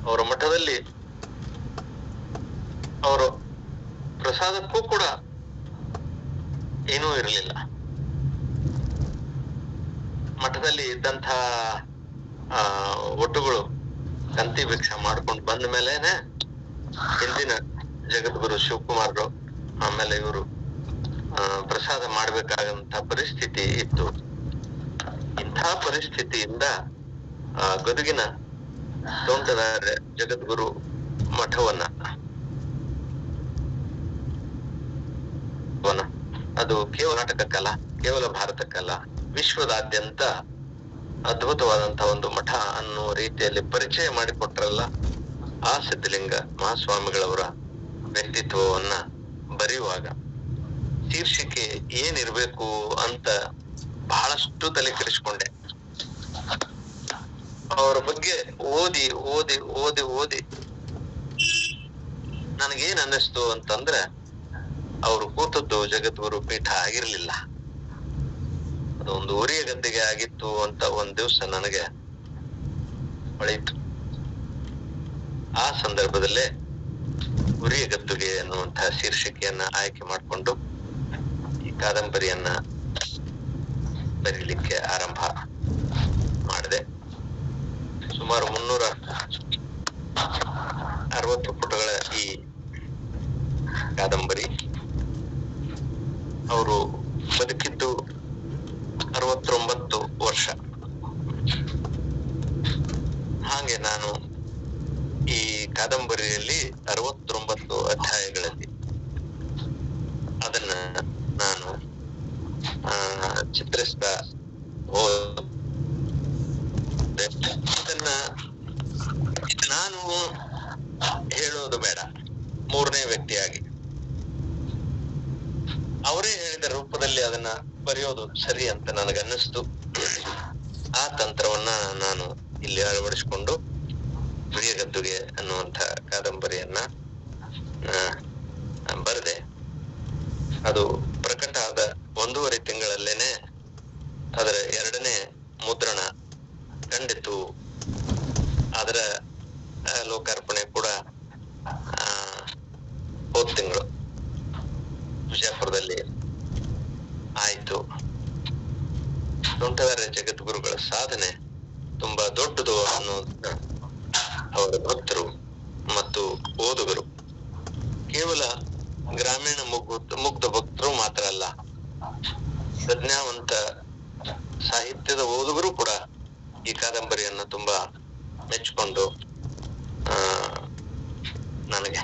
ಅವರ ಮಠದಲ್ಲಿ ಅವರು ಪ್ರಸಾದಕ್ಕೂ ಕೂಡ ಏನೂ ಇರಲಿಲ್ಲ. ಮಠದಲ್ಲಿ ಇದ್ದಂತಹ ಒಟ್ಟುಗಳು ಕಂತಿ ಭಿಕ್ಷಾ ಮಾಡ್ಕೊಂಡು ಬಂದ ಮೇಲೆನೆ ಹಿಂದಿನ ಜಗದ್ಗುರು ಶಿವಕುಮಾರ್ರು ಆಮೇಲೆ ಇವರು ಪ್ರಸಾದ ಮಾಡ್ಬೇಕಾದಂತ ಪರಿಸ್ಥಿತಿ ಇತ್ತು. ಇಂಥ ಪರಿಸ್ಥಿತಿಯಿಂದ ಗದಗಿನ ತೋಂಟದಾರ್ಯ ಜಗದ್ಗುರು ಮಠವನ್ನ ಅದು ಕೇವಲ ನಾಟಕಕ್ಕಲ್ಲ, ಕೇವಲ ಭಾರತಕ್ಕಲ್ಲ, ವಿಶ್ವದಾದ್ಯಂತ ಅದ್ಭುತವಾದಂತಹ ಒಂದು ಮಠ ಅನ್ನೋ ರೀತಿಯಲ್ಲಿ ಪರಿಚಯ ಮಾಡಿಕೊಟ್ರಲ್ಲ, ಆ ಸಿದ್ಧಲಿಂಗ ಮಹಾಸ್ವಾಮಿಗಳವರ ವ್ಯಕ್ತಿತ್ವವನ್ನ ಬರೆಯುವಾಗ ಶೀರ್ಷಿಕೆ ಏನಿರ್ಬೇಕು ಅಂತ ಬಹಳಷ್ಟು ತಲೆ ಕೆಡಿಸ್ಕೊಂಡೆ. ಅವರ ಬಗ್ಗೆ ಓದಿ ಓದಿ ಓದಿ ಓದಿ ನನಗೇನ್ ಅನ್ನಿಸ್ತು ಅಂತಂದ್ರೆ, ಅವರು ಕೂತದ್ದು ಜಗದ್ಗುರು ಪೀಠ ಆಗಿರ್ಲಿಲ್ಲ, ಅದೊಂದು ಉರಿಯ ಗದ್ದೆಗೆ ಆಗಿತ್ತು ಅಂತ ಒಂದ್ ದಿವ್ಸ ನನಗೆ ಹೊಳೆಯಿತು. ಆ ಸಂದರ್ಭದಲ್ಲೇ ಉರಿಯ ಗದ್ದುಗೆ ಅನ್ನುವಂತಹ ಶೀರ್ಷಿಕೆಯನ್ನ ಆಯ್ಕೆ ಮಾಡಿಕೊಂಡು ಈ ಕಾದಂಬರಿಯನ್ನ ಬರೀಲಿಕ್ಕೆ ಆರಂಭ ಮಾಡಿದೆ. ಸುಮಾರು 360 ಪುಟಗಳ ಈ ಕಾದಂಬರಿ. ಅವರು ಬದುಕಿದ್ದು 69 ವರ್ಷ. ಹಾಗೆ ನಾನು ಈ ಕಾದಂಬರಿಯಲ್ಲಿ 69 ಅಧ್ಯಾಯಗಳಲ್ಲಿ ಅದನ್ನ ನಾನು ಚಿತ್ರಿಸ್ತಾ ಹೋದೆ. ಇದನ್ನ ನಾನು ಹೇಳೋದು ಬೇಡ, ಮೂರನೇ ವ್ಯಕ್ತಿಯಾಗಿ ಅವರೇ ಹೇಳಿದ ರೂಪದಲ್ಲಿ ಅದನ್ನ ಬರೆಯೋದು ಸರಿ ಅಂತ ನನಗನ್ನಿಸ್ತು. ಆ ತಂತ್ರವನ್ನ ನಾನು ಇಲ್ಲಿ ಅಳವಡಿಸಿಕೊಂಡು ಉರಿಯ ಗದ್ದುಗೆ ಅನ್ನುವಂಥ ಕಾದಂಬರಿಯನ್ನ ಬರೆದೆ. ಅದು ಪ್ರಕಟ ಆದ 1.5 ತಿಂಗಳಲ್ಲೇನೆ ಅದರ 2ನೇ ಮುದ್ರಣ ಕಂಡಿತು. ಅದರ ಲೋಕಾರ್ಪಣೆ ಕೂಡ ಹೋದ ತಿಂಗಳು ವಿಜಯಪುರದಲ್ಲಿ ಆಯ್ತು. ತೋಂಟದಾರ್ಯ ಜಗದ್ಗುರುಗಳ ಸಾಧನೆ ತುಂಬಾ ದೊಡ್ಡದು ಅನ್ನೋದನ್ನ ಅವರ ಭಕ್ತರು ಮತ್ತು ಓದುಗರು, ಕೇವಲ ಗ್ರಾಮೀಣ ಮುಗ್ಧ ಭಕ್ತರು ಮಾತ್ರ ಅಲ್ಲ, ಪ್ರಜ್ಞಾವಂತ ಸಾಹಿತ್ಯದ ಓದುಗರು ಕೂಡ ಈ ಕಾದಂಬರಿಯನ್ನ ತುಂಬಾ ಮೆಚ್ಚಿಕೊಂಡು ನನಗೆ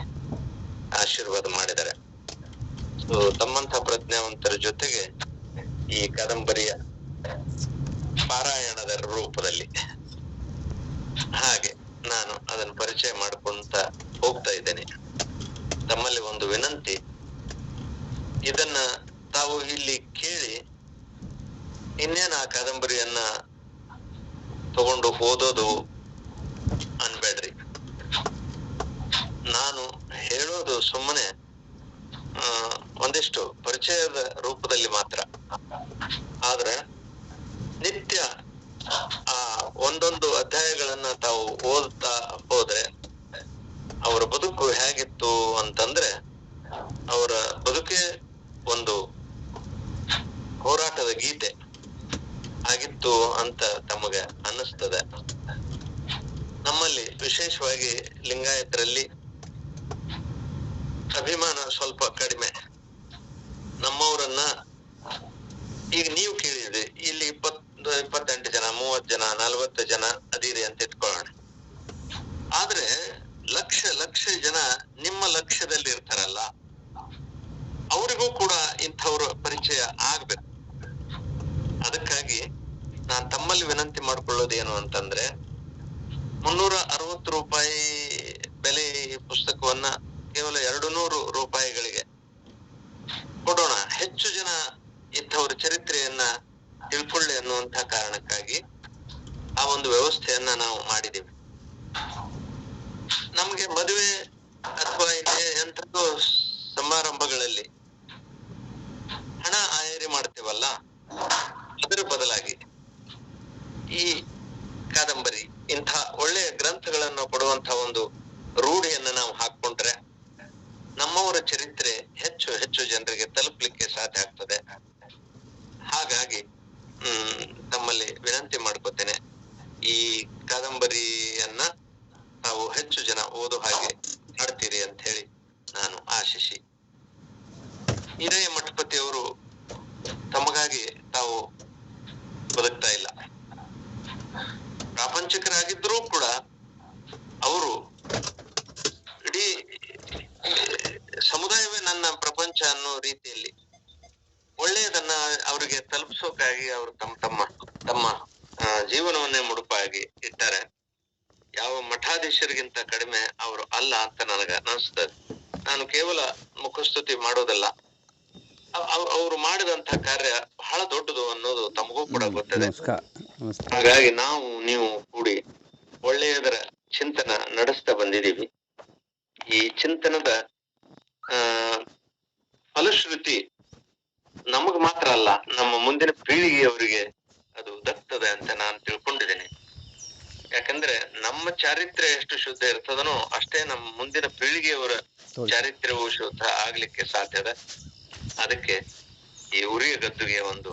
ಆಶೀರ್ವಾದ ಮಾಡಿದ್ದಾರೆ. ತಮ್ಮಂತ ಪ್ರಜ್ಞಾವಂತರ ಜೊತೆಗೆ ಈ ಕಾದಂಬರಿಯ ಪಾರಾಯಣದ ರೂಪದಲ್ಲಿ ಹಾಗೆ ನಾನು ಅದನ್ನು ಪರಿಚಯ ಮಾಡ್ಕೊಂತ ಹೋಗ್ತಾ ಇದ್ದೇನೆ. ತಮ್ಮಲ್ಲಿ ಒಂದು ವಿನಂತಿ, ಇದನ್ನ ತಾವು ಇಲ್ಲಿ ಕೇಳಿ ಇನ್ನೇನು ಆ ಕಾದಂಬರಿಯನ್ನ ತಗೊಂಡು ಓದೋದು ಅನ್ಬೇಡ್ರಿ. ನಾನು ಹೇಳೋದು ಸುಮ್ಮನೆ ಒಂದಿಷ್ಟು ಪರಿಚಯದ ರೂಪದಲ್ಲಿ ಮಾತ್ರ. ಆದ್ರೆ ನಿತ್ಯ ಆ ಒಂದೊಂದು ಅಧ್ಯಾಯಗಳನ್ನ ತಾವು ಓದ್ತಾ ಹೋದ್ರೆ ಅವರ ಬದುಕು ವಿಶೇಷವಾಗಿ ಲಿಂಗಾಯತರಲ್ಲಿ ಅಭಿಮಾನ ಸ್ವಲ್ಪ ಕಡಿಮೆ. ನಮ್ಮವರನ್ನ ಈಗ ನೀವು ಕೇಳಿದ್ರಿ, ಇಲ್ಲಿ 28 ಜನ, 30 ಜನ, 40 ಜನ ಅದೀರಿ ಅಂತ ಇಟ್ಕೊಳ್ಳೋಣ. ಆದ್ರೆ ಲಕ್ಷ ಜನ ನಿಮ್ಮ ಲಕ್ಷ್ಯದಲ್ಲಿ ಇರ್ತಾರಲ್ಲ, ಅವರಿಗೂ ಕೂಡ ಇಂಥವ್ರ ಪರಿಚಯ ಆಗ್ಬೇಕು. ಅದಕ್ಕಾಗಿ ನಾನ್ ತಮ್ಮಲ್ಲಿ ವಿನಂತಿ ಮಾಡ್ಕೊಳ್ಳೋದು ಏನು ಅಂತಂದ್ರೆ, 360 ರೂಪಾಯಿ ಬೆಲೆ ಪುಸ್ತಕವನ್ನ ಕೇವಲ 200 ರೂಪಾಯಿಗಳಿಗೆ ಕೊಡೋಣ. ಹೆಚ್ಚು ಜನ ಇಂಥವ್ರ ಚರಿತ್ರೆಯನ್ನ ತಿಳ್ಕೊಳ್ಳಿ ಅನ್ನುವಂತ ಕಾರಣಕ್ಕಾಗಿ ಆ ಒಂದು ವ್ಯವಸ್ಥೆಯನ್ನ ನಾವು ಮಾಡಿದೀವಿ. ನಮ್ಗೆ ಮದುವೆ ಅಥವಾ ಎಂಥದ್ದು ಸಮಾರಂಭಗಳಲ್ಲಿ ಹಣ ಆಯರಿ ಮಾಡ್ತೇವಲ್ಲ, ಅದರ ಬದಲಾಗಿ ಈ ಕಾದಂಬರಿ ಇಂಥ ಒಳ್ಳೆಯ ಗ್ರಂಥಗಳನ್ನು ಕೊಡುವಂತ ಒಂದು ರೂಢಿಯನ್ನ ನಾವು ಹಾಕೊಂಡ್ರೆ ನಮ್ಮವರ ಚರಿತ್ರೆ ಹೆಚ್ಚು ಜನರಿಗೆ ತಲುಪಲಿಕ್ಕೆ ಸಾಧ್ಯ ಆಗ್ತದೆ. ಹಾಗಾಗಿ ತಮ್ಮಲ್ಲಿ ವಿನಂತಿ ಮಾಡ್ಕೋತೇನೆ, ಈ ಕಾದಂಬರಿಯನ್ನ ತಾವು ಹೆಚ್ಚು ಜನ ಓದೋ ಹಾಗೆ ಮಾಡ್ತೀರಿ ಅಂತ ಹೇಳಿ ನಾನು ಆಶಿಸಿ, ಹಿರಿಯ ಮಠಪತಿಯವರು ತಮಗಾಗಿ ತಾವು ಬದುಕ್ತಾ ಇಲ್ಲ. ಪ್ರಾಪಂಚಿಕರಾಗಿದ್ರೂ ಕೂಡ ಅವರು ಇಡೀ ಸಮುದಾಯವೇ ನನ್ನ ಪ್ರಪಂಚ ಅನ್ನೋ ರೀತಿಯಲ್ಲಿ ಒಳ್ಳೆಯದನ್ನ ಅವರಿಗೆ ತಲುಪಿಸೋಕಾಗಿ ಅವರು ತಮ್ಮ ಜೀವನವನ್ನೇ ಮುಡುಪಾಗಿ ಇಟ್ಟಾರೆ. ಯಾವ ಮಠಾಧೀಶರಿಗಿಂತ ಕಡಿಮೆ ಅವರು ಅಲ್ಲ ಅಂತ ನನಗ ಅನಿಸ್ತದೆ. ನಾನು ಕೇವಲ ಮುಖಸ್ತುತಿ ಮಾಡೋದಲ್ಲ, ಅವರು ಮಾಡಿದಂತ ಕಾರ್ಯ ಬಹಳ ದೊಡ್ಡದು ಅನ್ನೋದು ತಮಗೂ ಕೂಡ ಗೊತ್ತದೆ. ಹಾಗಾಗಿ ನೀವು ಕೂಡಿ ಒಳ್ಳೆಯದರ ಚಿಂತನ ನಡೆಸ್ತಾ ಬಂದಿದ್ದೀವಿ. ಈ ಚಿಂತನದ ಫಲಶ್ರುತಿ ನಮಗ್ ಮಾತ್ರ ಅಲ್ಲ, ನಮ್ಮ ಮುಂದಿನ ಪೀಳಿಗೆಯವರಿಗೆ ಅದು ದಕ್ತದೆ ಅಂತ ನಾನು ತಿಳ್ಕೊಂಡಿದ್ದೇನೆ. ಯಾಕಂದ್ರೆ ನಮ್ಮ ಚಾರಿತ್ರ್ಯ ಎಷ್ಟು ಶುದ್ಧ ಇರ್ತದನೋ ಅಷ್ಟೇ ನಮ್ಮ ಮುಂದಿನ ಪೀಳಿಗೆಯವರ ಚಾರಿತ್ರ್ಯವು ಶುದ್ಧ ಆಗ್ಲಿಕ್ಕೆ ಸಾಧ್ಯದ. ಅದಕ್ಕೆ ಈ ಉರಿಯ ಗದ್ದುಗೆ ಒಂದು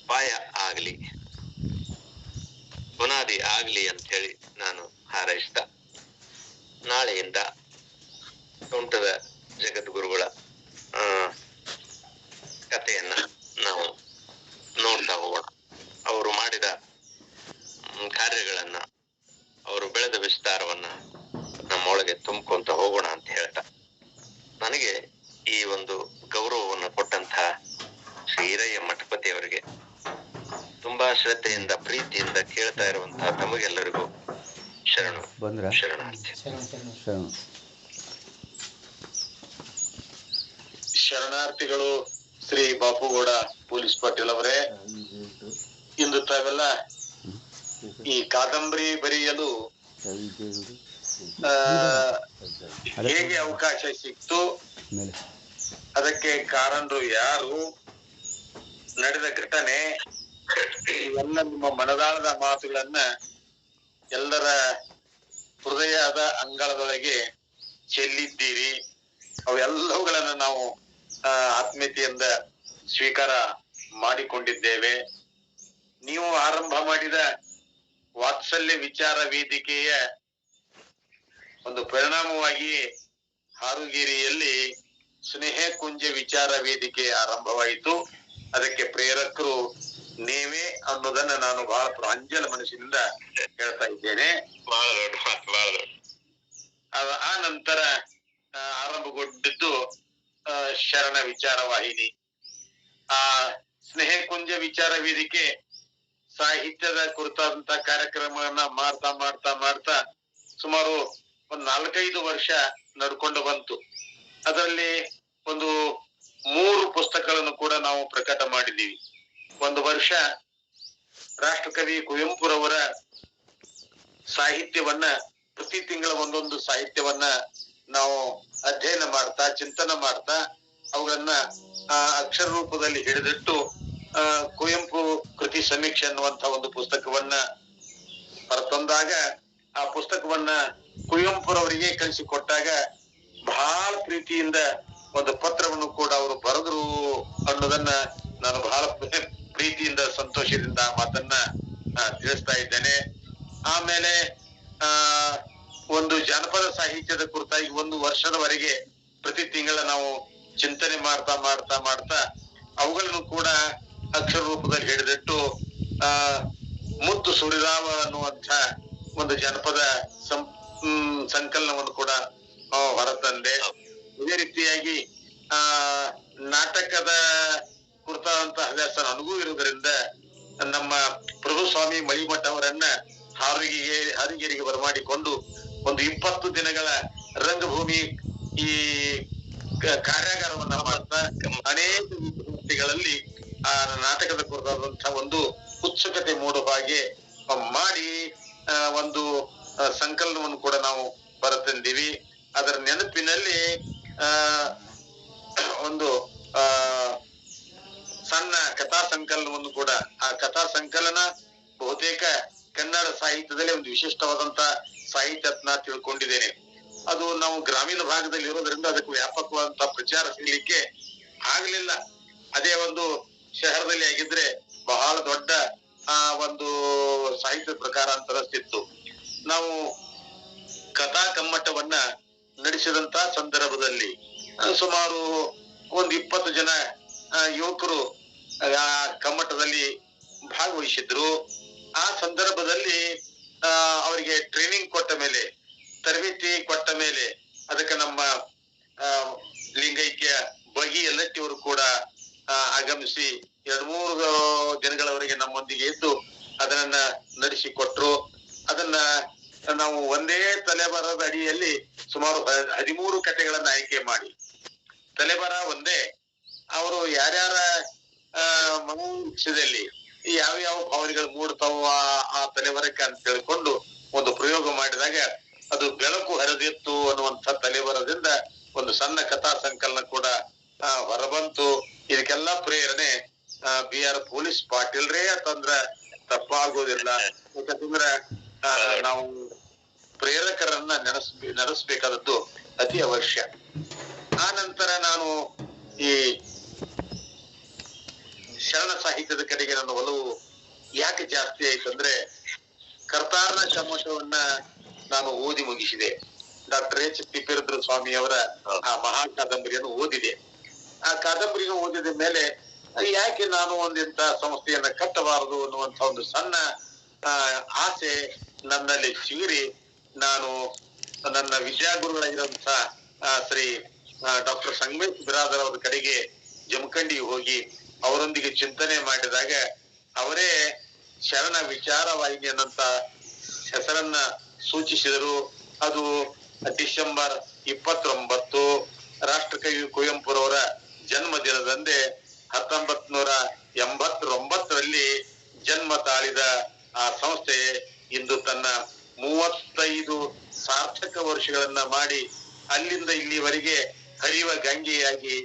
ಪಾಯ ಆಗ್ಲಿ, ಬುನಾದಿ ಆಗ್ಲಿ ಅಂತ ಹೇಳಿ ನಾನು ಹಾರೈಸ್ತಾ, ನಾಳೆಯಿಂದ ತೋಂಟದ ಜಗದ್ಗುರುಗಳ ಕಥೆಯನ್ನ ನಾವು ನೋಡ್ತಾ ಹೋಗೋಣ. ಅವರು ಮಾಡಿದ ಕಾರ್ಯಗಳನ್ನ, ಅವರು ಬೆಳೆದ ವಿಸ್ತಾರವನ್ನ ನಮ್ಮೊಳಗೆ ತುಂಬ್ಕೊಂತ ಹೋಗೋಣ ಅಂತ ಹೇಳ್ತಾ, ನನಗೆ ಈ ಒಂದು ಗೌರವವನ್ನು ಕೊಟ್ಟಂತಹ ಶ್ರೀ ಹಿರಯ್ಯ ಮಠಪತಿಯವರಿಗೆ ತುಂಬಾ ಶ್ರದ್ಧೆಯಿಂದ ಪ್ರೀತಿಯಿಂದ ಕೇಳ್ತಾ ಇರುವಂತಹ ತಮಗೆಲ್ಲರಿಗೂ ಶರಣಾರ್ಥಿ. ಶರಣಾರ್ಥಿಗಳು. ಶ್ರೀ ಬಾಪುಗೌಡ ಪೊಲೀಸ್ ಪಾಟೀಲ್ ಅವರೇ, ಇಂದು ತಾವೆಲ್ಲ ಈ ಕಾದಂಬರಿ ಬರೆಯಲು ಹೇಗೆ ಅವಕಾಶ ಸಿಕ್ತು, ಅದಕ್ಕೆ ಕಾರಣರು ಯಾರು, ನಡೆದ ಘಟನೆ, ಇವೆಲ್ಲ ನಿಮ್ಮ ಮನದಾಳದ ಮಾತುಗಳನ್ನ ಎಲ್ಲರ ಹೃದಯದ ಅಂಗಳದೊಳಗೆ ಚೆಲ್ಲಿದ್ದೀರಿ. ಅವೆಲ್ಲವುಗಳನ್ನ ನಾವು ಆತ್ಮೀಯತೆಯಿಂದ ಸ್ವೀಕಾರ ಮಾಡಿಕೊಂಡಿದ್ದೇವೆ. ನೀವು ಆರಂಭ ಮಾಡಿದ ವಾತ್ಸಲ್ಯ ವಿಚಾರ ವೇದಿಕೆಯ ಒಂದು ಪರಿಣಾಮವಾಗಿ ಹಾರುಗೇರಿಯಲ್ಲಿ ಸ್ನೇಹ ಕುಂಜ ವಿಚಾರ ವೇದಿಕೆ ಆರಂಭವಾಯಿತು. ಅದಕ್ಕೆ ಪ್ರೇರಕರು ನೀವೇ ಅನ್ನೋದನ್ನ ನಾನು ಬಹಳ ಪ್ರಾಂಜಲ ಮನಸ್ಸಿನಿಂದ ಹೇಳ್ತಾ ಇದ್ದೇನೆ. ಆ ನಂತರ ಆರಂಭಗೊಂಡಿದ್ದು ಶರಣ ವಿಚಾರ ವಾಹಿನಿ. ಆ ಸ್ನೇಹ ಕುಂಜ ವಿಚಾರ ವೇದಿಕೆ ಸಾಹಿತ್ಯದ ಕುರಿತಾದಂತ ಕಾರ್ಯಕ್ರಮಗಳನ್ನ ಮಾಡ್ತಾ ಸುಮಾರು ಒಂದು 4-5 ವರ್ಷ ನಡ್ಕೊಂಡು ಬಂತು. ಅದರಲ್ಲಿ ಒಂದು 3 ಪುಸ್ತಕಗಳನ್ನು ಕೂಡ ನಾವು ಪ್ರಕಟ ಮಾಡಿದ್ದೀವಿ. ಒಂದು ವರ್ಷ ರಾಷ್ಟ್ರಕವಿ ಕುವೆಂಪುರವರ ಸಾಹಿತ್ಯವನ್ನ ಪ್ರತಿ ತಿಂಗಳ ಒಂದೊಂದು ಸಾಹಿತ್ಯವನ್ನ ನಾವು ಅಧ್ಯಯನ ಮಾಡ್ತಾ ಚಿಂತನ ಮಾಡ್ತಾ ಅವುಗಳನ್ನ ಅಕ್ಷರ ರೂಪದಲ್ಲಿ ಹಿಡಿದಿಟ್ಟು ಕುವೆಂಪು ಕೃತಿ ಸಮೀಕ್ಷೆ ಅನ್ನುವಂತ ಒಂದು ಪುಸ್ತಕವನ್ನ ಹೊರತಂದಾಗ, ಆ ಪುಸ್ತಕವನ್ನ ಕುವೆಂಪುರವರಿಗೆ ಕಳಿಸಿಕೊಟ್ಟಾಗ ಬಹಳ ಪ್ರೀತಿಯಿಂದ ಒಂದು ಪತ್ರವನ್ನು ಕೂಡ ಅವರು ಬರೆದ್ರು ಅನ್ನೋದನ್ನ ನಾನು ಬಹಳ ಪ್ರೀತಿಯಿಂದ ಸಂತೋಷದಿಂದ ಮಾತನ್ನ ತಿಳಿಸ್ತಾ ಇದ್ದೇನೆ. ಆಮೇಲೆ ಆ ಒಂದು ಜಾನಪದ ಸಾಹಿತ್ಯದ ಕುರಿತಾಗಿ 1 ವರ್ಷದವರೆಗೆ ಪ್ರತಿ ತಿಂಗಳ ನಾವು ಚಿಂತನೆ ಮಾಡ್ತಾ ಮಾಡ್ತಾ ಮಾಡ್ತಾ ಅವುಗಳನ್ನು ಕೂಡ ಅಕ್ಷರ ರೂಪದಲ್ಲಿ ಹಿಡಿದಿಟ್ಟು ಮುತ್ತು ಸುರಿದಾವ ಅನ್ನುವಂಥ ಒಂದು ಜನಪದ ಸಂಕಲನವನ್ನು ಕೂಡ ಹೊರತಂದೆ. ಇದೇ ರೀತಿಯಾಗಿ ನಾಟಕದ ಕುರಿತಾದಂತಹ ಹವ್ಯಾಸ ನನಗೂ ಇರುವುದರಿಂದ ನಮ್ಮ ಪ್ರಭುಸ್ವಾಮಿ ಮಳಿಮಠ ಅವರನ್ನ ಹಾರಿಗೆರಿಗೆ ಬರಮಾಡಿಕೊಂಡು ಒಂದು 20 ದಿನಗಳ ರಂಗಭೂಮಿ ಈ ಕಾರ್ಯಾಗಾರವನ್ನ ಮಾಡ್ತಾ ಅನೇಕ ವಿದ್ಯಾರ್ಥಿಗಳಲ್ಲಿ ಆ ನಾಟಕದ ಕುರಿತಾದಂತಹ ಒಂದು ಉತ್ಸುಕತೆ ಮೂಡುವ ಹಾಗೆ ಮಾಡಿ ಒಂದು ಸಂಕಲನವನ್ನು ಕೂಡ ನಾವು ಹೊರತಂದೀವಿ. ಅದರ ನೆನಪಿನಲ್ಲಿ ಒಂದು ಸಣ್ಣ ಕಥಾ ಸಂಕಲನವನ್ನು ಕೂಡ, ಆ ಕಥಾ ಸಂಕಲನ ಬಹುತೇಕ ಕನ್ನಡ ಸಾಹಿತ್ಯದಲ್ಲಿ ಒಂದು ವಿಶಿಷ್ಟವಾದಂತ ಸಾಹಿತ್ಯ ಅಂತ ತಿಳ್ಕೊಂಡಿದ್ದೇನೆ. ಅದು ನಾವು ಗ್ರಾಮೀಣ ಭಾಗದಲ್ಲಿ ಇರೋದ್ರಿಂದ ಅದಕ್ಕೆ ವ್ಯಾಪಕವಾದಂತ ಪ್ರಚಾರ ಸಿಗ್ಲಿಕ್ಕೆ ಆಗ್ಲಿಲ್ಲ. ಅದೇ ಒಂದು ಶಹರದಲ್ಲಿ ಆಗಿದ್ರೆ ಬಹಳ ದೊಡ್ಡ ಒಂದು ಸಾಹಿತ್ಯ ಪ್ರಕಾರ ಅಂತ ಅನಿಸ್ತಿತ್ತು. ನಾವು ಕಥಾ ಕಮ್ಮಟವನ್ನ ನಡೆಸಿದಂತ ಸಂದರ್ಭದಲ್ಲಿ ಸುಮಾರು ಒಂದು 20 ಜನ ಯುವಕರು ಆ ಕಮ್ಮಟದಲ್ಲಿ ಭಾಗವಹಿಸಿದ್ರು. ಆ ಸಂದರ್ಭದಲ್ಲಿ ಅವರಿಗೆ ಟ್ರೈನಿಂಗ್ ಕೊಟ್ಟ ಮೇಲೆ, ತರಬೇತಿ ಕೊಟ್ಟ ಮೇಲೆ ಅದಕ್ಕೆ ನಮ್ಮ ಲಿಂಗೈಕ್ಯ ಬಗಿ ಎಲ್ಲಟ್ಟಿಯವರು ಕೂಡ ಆಗಮಿಸಿ 2-3 ದಿನಗಳವರೆಗೆ ನಮ್ಮೊಂದಿಗೆ ಇದ್ದು ಅದನ್ನ ನಡೆಸಿಕೊಟ್ರು. ಅದನ್ನ ನಾವು ಒಂದೇ ತಲೆಬರದ ಅಡಿಯಲ್ಲಿ ಸುಮಾರು 13 ಕಥೆಗಳನ್ನ ಆಯ್ಕೆ ಮಾಡಿ, ತಲೆಬರ ಒಂದೇ, ಅವರು ಯಾರ್ಯಾರ ಮನೋಕ್ಷದಲ್ಲಿ ಯಾವ ಭಾವನೆಗಳು ಮೂಡ್ತಾವ ಆ ತಲೆಬರಕ್ಕೆ ಅಂತ ತಿಳ್ಕೊಂಡು ಒಂದು ಪ್ರಯೋಗ ಮಾಡಿದಾಗ ಅದು ಬೆಳಕು ಹರಿದಿತ್ತು ಅನ್ನುವಂಥ ತಲೆಬರದಿಂದ ಒಂದು ಸಣ್ಣ ಕಥಾ ಸಂಕಲನ ಕೂಡ ಹೊರಬಂತು. ಇದಕ್ಕೆಲ್ಲ ಪ್ರೇರಣೆ BR ಪೊಲೀಸ್ ಪಾಟೀಲ್ರೇ ಅಂತಂದ್ರ ತಪ್ಪಾಗೋದಿಲ್ಲ. ಯಾಕಂದ್ರೆ ನಾವು ಪ್ರೇರಕರನ್ನ ನಡೆಸಬೇಕಾದದ್ದು ಅತಿ ಅವಶ್ಯ. ಆ ನಂತರ ನಾನು ಈ ಶರಣ ಸಾಹಿತ್ಯದ ಕಡೆಗೆ ನನ್ನ ಒಲವು ಯಾಕೆ ಜಾಸ್ತಿ ಆಯ್ತಂದ್ರೆ, ಕರ್ತಾರನ ಕಮ್ಮಟವನ್ನ ನಾನು ಓದಿ ಮುಗಿಸಿದೆ. Doctor H. ತಿಪ್ಪೇರುದ್ರ ಸ್ವಾಮಿ ಅವರ ಆ ಮಹಾ ಕಾದಂಬರಿಯನ್ನು ಓದಿದೆ. ಆ ಕಾದಂಬರಿಯನ್ನು ಓದಿದ ಮೇಲೆ ಯಾಕೆ ನಾನು ಒಂದಿಂತ ಸಂಸ್ಥೆಯನ್ನ ಕಟ್ಟಬಾರದು ಅನ್ನುವಂತ ಒಂದು ಸಣ್ಣ ಆಸೆ ನನ್ನಲ್ಲಿ ಚಿಗುರಿ, ನಾನು ನನ್ನ ವಿದ್ಯಾಗುರುಗಳಾಗಿರುವಂತ ಶ್ರೀ ಡಾಕ್ಟರ್ ಸಂಗಮೇಶ್ ಬಿರಾದರ್ ಅವರ ಕಡೆಗೆ ಜಮಖಂಡಿ ಹೋಗಿ ಅವರೊಂದಿಗೆ ಚಿಂತನೆ ಮಾಡಿದಾಗ ಅವರೇ ಶರಣ ವಿಚಾರವಾಹಿನಿ ಅನ್ನಂತ ಹೆಸರನ್ನ ಸೂಚಿಸಿದರು. ಅದು ಡಿಸೆಂಬರ್ 29 ರಾಷ್ಟ್ರಕವಿ ಕುವೆಂಪುರವರ ಜನ್ಮ ದಿನದಂದೇ 1989ರಲ್ಲಿ ಜನ್ಮ ತಾಳಿದ ಆ ಸಂಸ್ಥೆ ಇಂದು ತನ್ನ 35 ಸಾರ್ಥಕ ವರ್ಷಗಳನ್ನ ಮಾಡಿ ಅಲ್ಲಿಂದ ಇಲ್ಲಿವರೆಗೆ ಹರಿಯುವ ಗಂಗೆಯಾಗಿ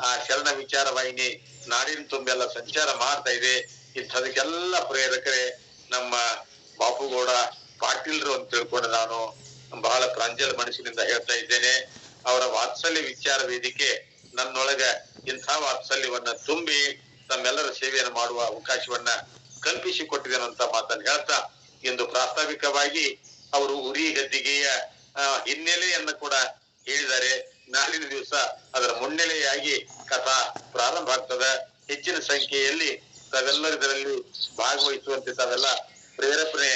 ಆ ಶರಣ ವಿಚಾರವಾಹಿನಿ ನಾಡಿನ ತುಂಬೆಲ್ಲ ಸಂಚಾರ ಮಾಡ್ತಾ ಇದೆ. ಇಂಥದಕ್ಕೆಲ್ಲ ಪ್ರೇರಕರೇ ನಮ್ಮ ಬಾಪುಗೌಡ ಪಾಟೀಲ್ರು ಅಂತ ತಿಳ್ಕೊಂಡು ನಾನು ಬಹಳ ಪ್ರಾಂಜಲ ಮನಸ್ಸಿನಿಂದ ಹೇಳ್ತಾ ಇದ್ದೇನೆ. ಅವರ ವಾತ್ಸಲ್ಯ ವಿಚಾರ ವೇದಿಕೆ ನನ್ನೊಳಗ ಇಂಥ ವಾತ್ಸಲ್ಯವನ್ನ ತುಂಬಿ ತಮ್ಮೆಲ್ಲರ ಸೇವೆಯನ್ನು ಮಾಡುವ ಅವಕಾಶವನ್ನ ಕಲ್ಪಿಸಿ ಕೊಟ್ಟಿದ್ದೇನಂತ ಮಾತನ್ನು ಹೇಳ್ತಾ, ಇಂದು ಪ್ರಾಸ್ತಾವಿಕವಾಗಿ ಅವರು ಉರಿ ಗದ್ದಿಗೆಯ ಹಿನ್ನೆಲೆಯನ್ನ ಕೂಡ ಹೇಳಿದ್ದಾರೆ. ನಾಳಿನ ದಿವಸ ಅದರ ಮುನ್ನೆಲೆಯಾಗಿ ಕಥಾ ಪ್ರಾರಂಭ ಆಗ್ತದ. ಹೆಚ್ಚಿನ ಸಂಖ್ಯೆಯಲ್ಲಿ ತಾವೆಲ್ಲರಿದರಲ್ಲಿ ಭಾಗವಹಿಸುವಂತೆ ತಾವೆಲ್ಲ ಪ್ರೇರೇಪಣೆ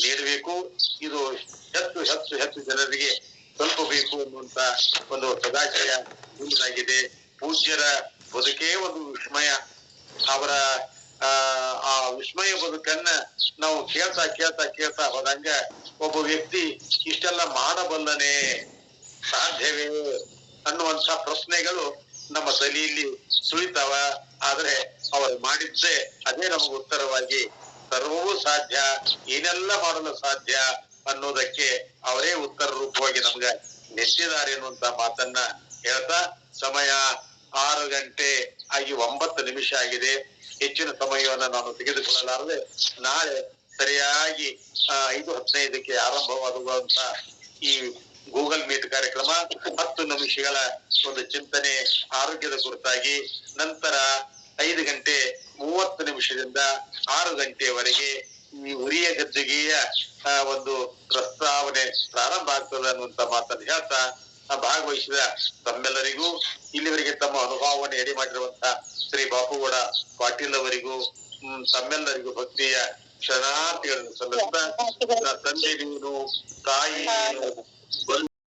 ನೀಡಬೇಕು. ಇದು ಹೆಚ್ಚು ಹೆಚ್ಚು ಹೆಚ್ಚು ಜನರಿಗೆ ತಲುಪಬೇಕು ಅನ್ನುವಂತ ಒಂದು ಸದಾಶಯ ಮುಂದಾಗಿದೆ. ಪೂಜ್ಯರ ಬದುಕೇ ಒಂದು ವಿಸ್ಮಯ. ಅವರ ಆ ವಿಸ್ಮಯ ಬದುಕನ್ನ ನಾವು ಕೇಳ್ತಾ ಕೇಳ್ತಾ ಕೇಳ್ತಾ ಹೋದಂಗ ಒಬ್ಬ ವ್ಯಕ್ತಿ ಇಷ್ಟೆಲ್ಲ ಮಾಡಬಲ್ಲನೆ, ಸಾಧ್ಯವೇ ಅನ್ನುವಂತ ಪ್ರಶ್ನೆಗಳು ನಮ್ಮ ತಲೆಯಲ್ಲಿ ಸುಳಿತಾವ. ಆದ್ರೆ ಅವರು ಮಾಡಿದ್ದೇ ಅದೇ ನಮಗೆ ಉತ್ತರವಾಗಿ ಸರ್ವವೂ ಸಾಧ್ಯ, ಏನೆಲ್ಲ ಮಾಡಲು ಸಾಧ್ಯ ಅನ್ನೋದಕ್ಕೆ ಅವರೇ ಉತ್ತರ ರೂಪವಾಗಿ ನಮ್ಗ ನೆಚ್ಚಿದ್ದಾರೆ ಅನ್ನುವಂತ ಮಾತನ್ನ ಹೇಳ್ತಾ, ಸಮಯ 6:09 ಆಗಿದೆ. ಹೆಚ್ಚಿನ ಸಮಯವನ್ನ ನಾನು ತೆಗೆದುಕೊಳ್ಳಲಾರದೆ ನಾಳೆ ಸರಿಯಾಗಿ 5:15ಕ್ಕೆ ಆರಂಭವಾಗುವಂತ ಈ ಗೂಗಲ್ ಮೀಟ್ ಕಾರ್ಯಕ್ರಮ 10 ನಿಮಿಷಗಳ ಒಂದು ಚಿಂತನೆ ಆರೋಗ್ಯದ ಕುರಿತಾಗಿ, ನಂತರ 5:30 6 ಗಂಟೆಯವರೆಗೆ ಈ ಉರಿಯ ಗದ್ದುಗೆಯ ಒಂದು ಪ್ರಸ್ತಾವನೆ ಪ್ರಾರಂಭ ಆಗ್ತದೆ ಅನ್ನುವಂತ ಮಾತನ್ನು ಹೇಳ್ತಾ ಭಾಗವಹಿಸಿದ ತಮ್ಮೆಲ್ಲರಿಗೂ ಇಲ್ಲಿವರೆಗೆ ತಮ್ಮ ಅನುಭವವನ್ನು ಎಡೆ ಮಾಡಿರುವಂತಹ ಶ್ರೀ ಬಾಪುಗೌಡ ಪಾಟೀಲ್ ಅವರಿಗೂ ತಮ್ಮೆಲ್ಲರಿಗೂ ಭಕ್ತಿಯ ಕ್ಷಣಾರ್ಥಿಗಳನ್ನು ಸಲ್ಲಿಸ್ತಾ ತಂದೆ ನೀನು, ತಾಯಿ ನೀನು,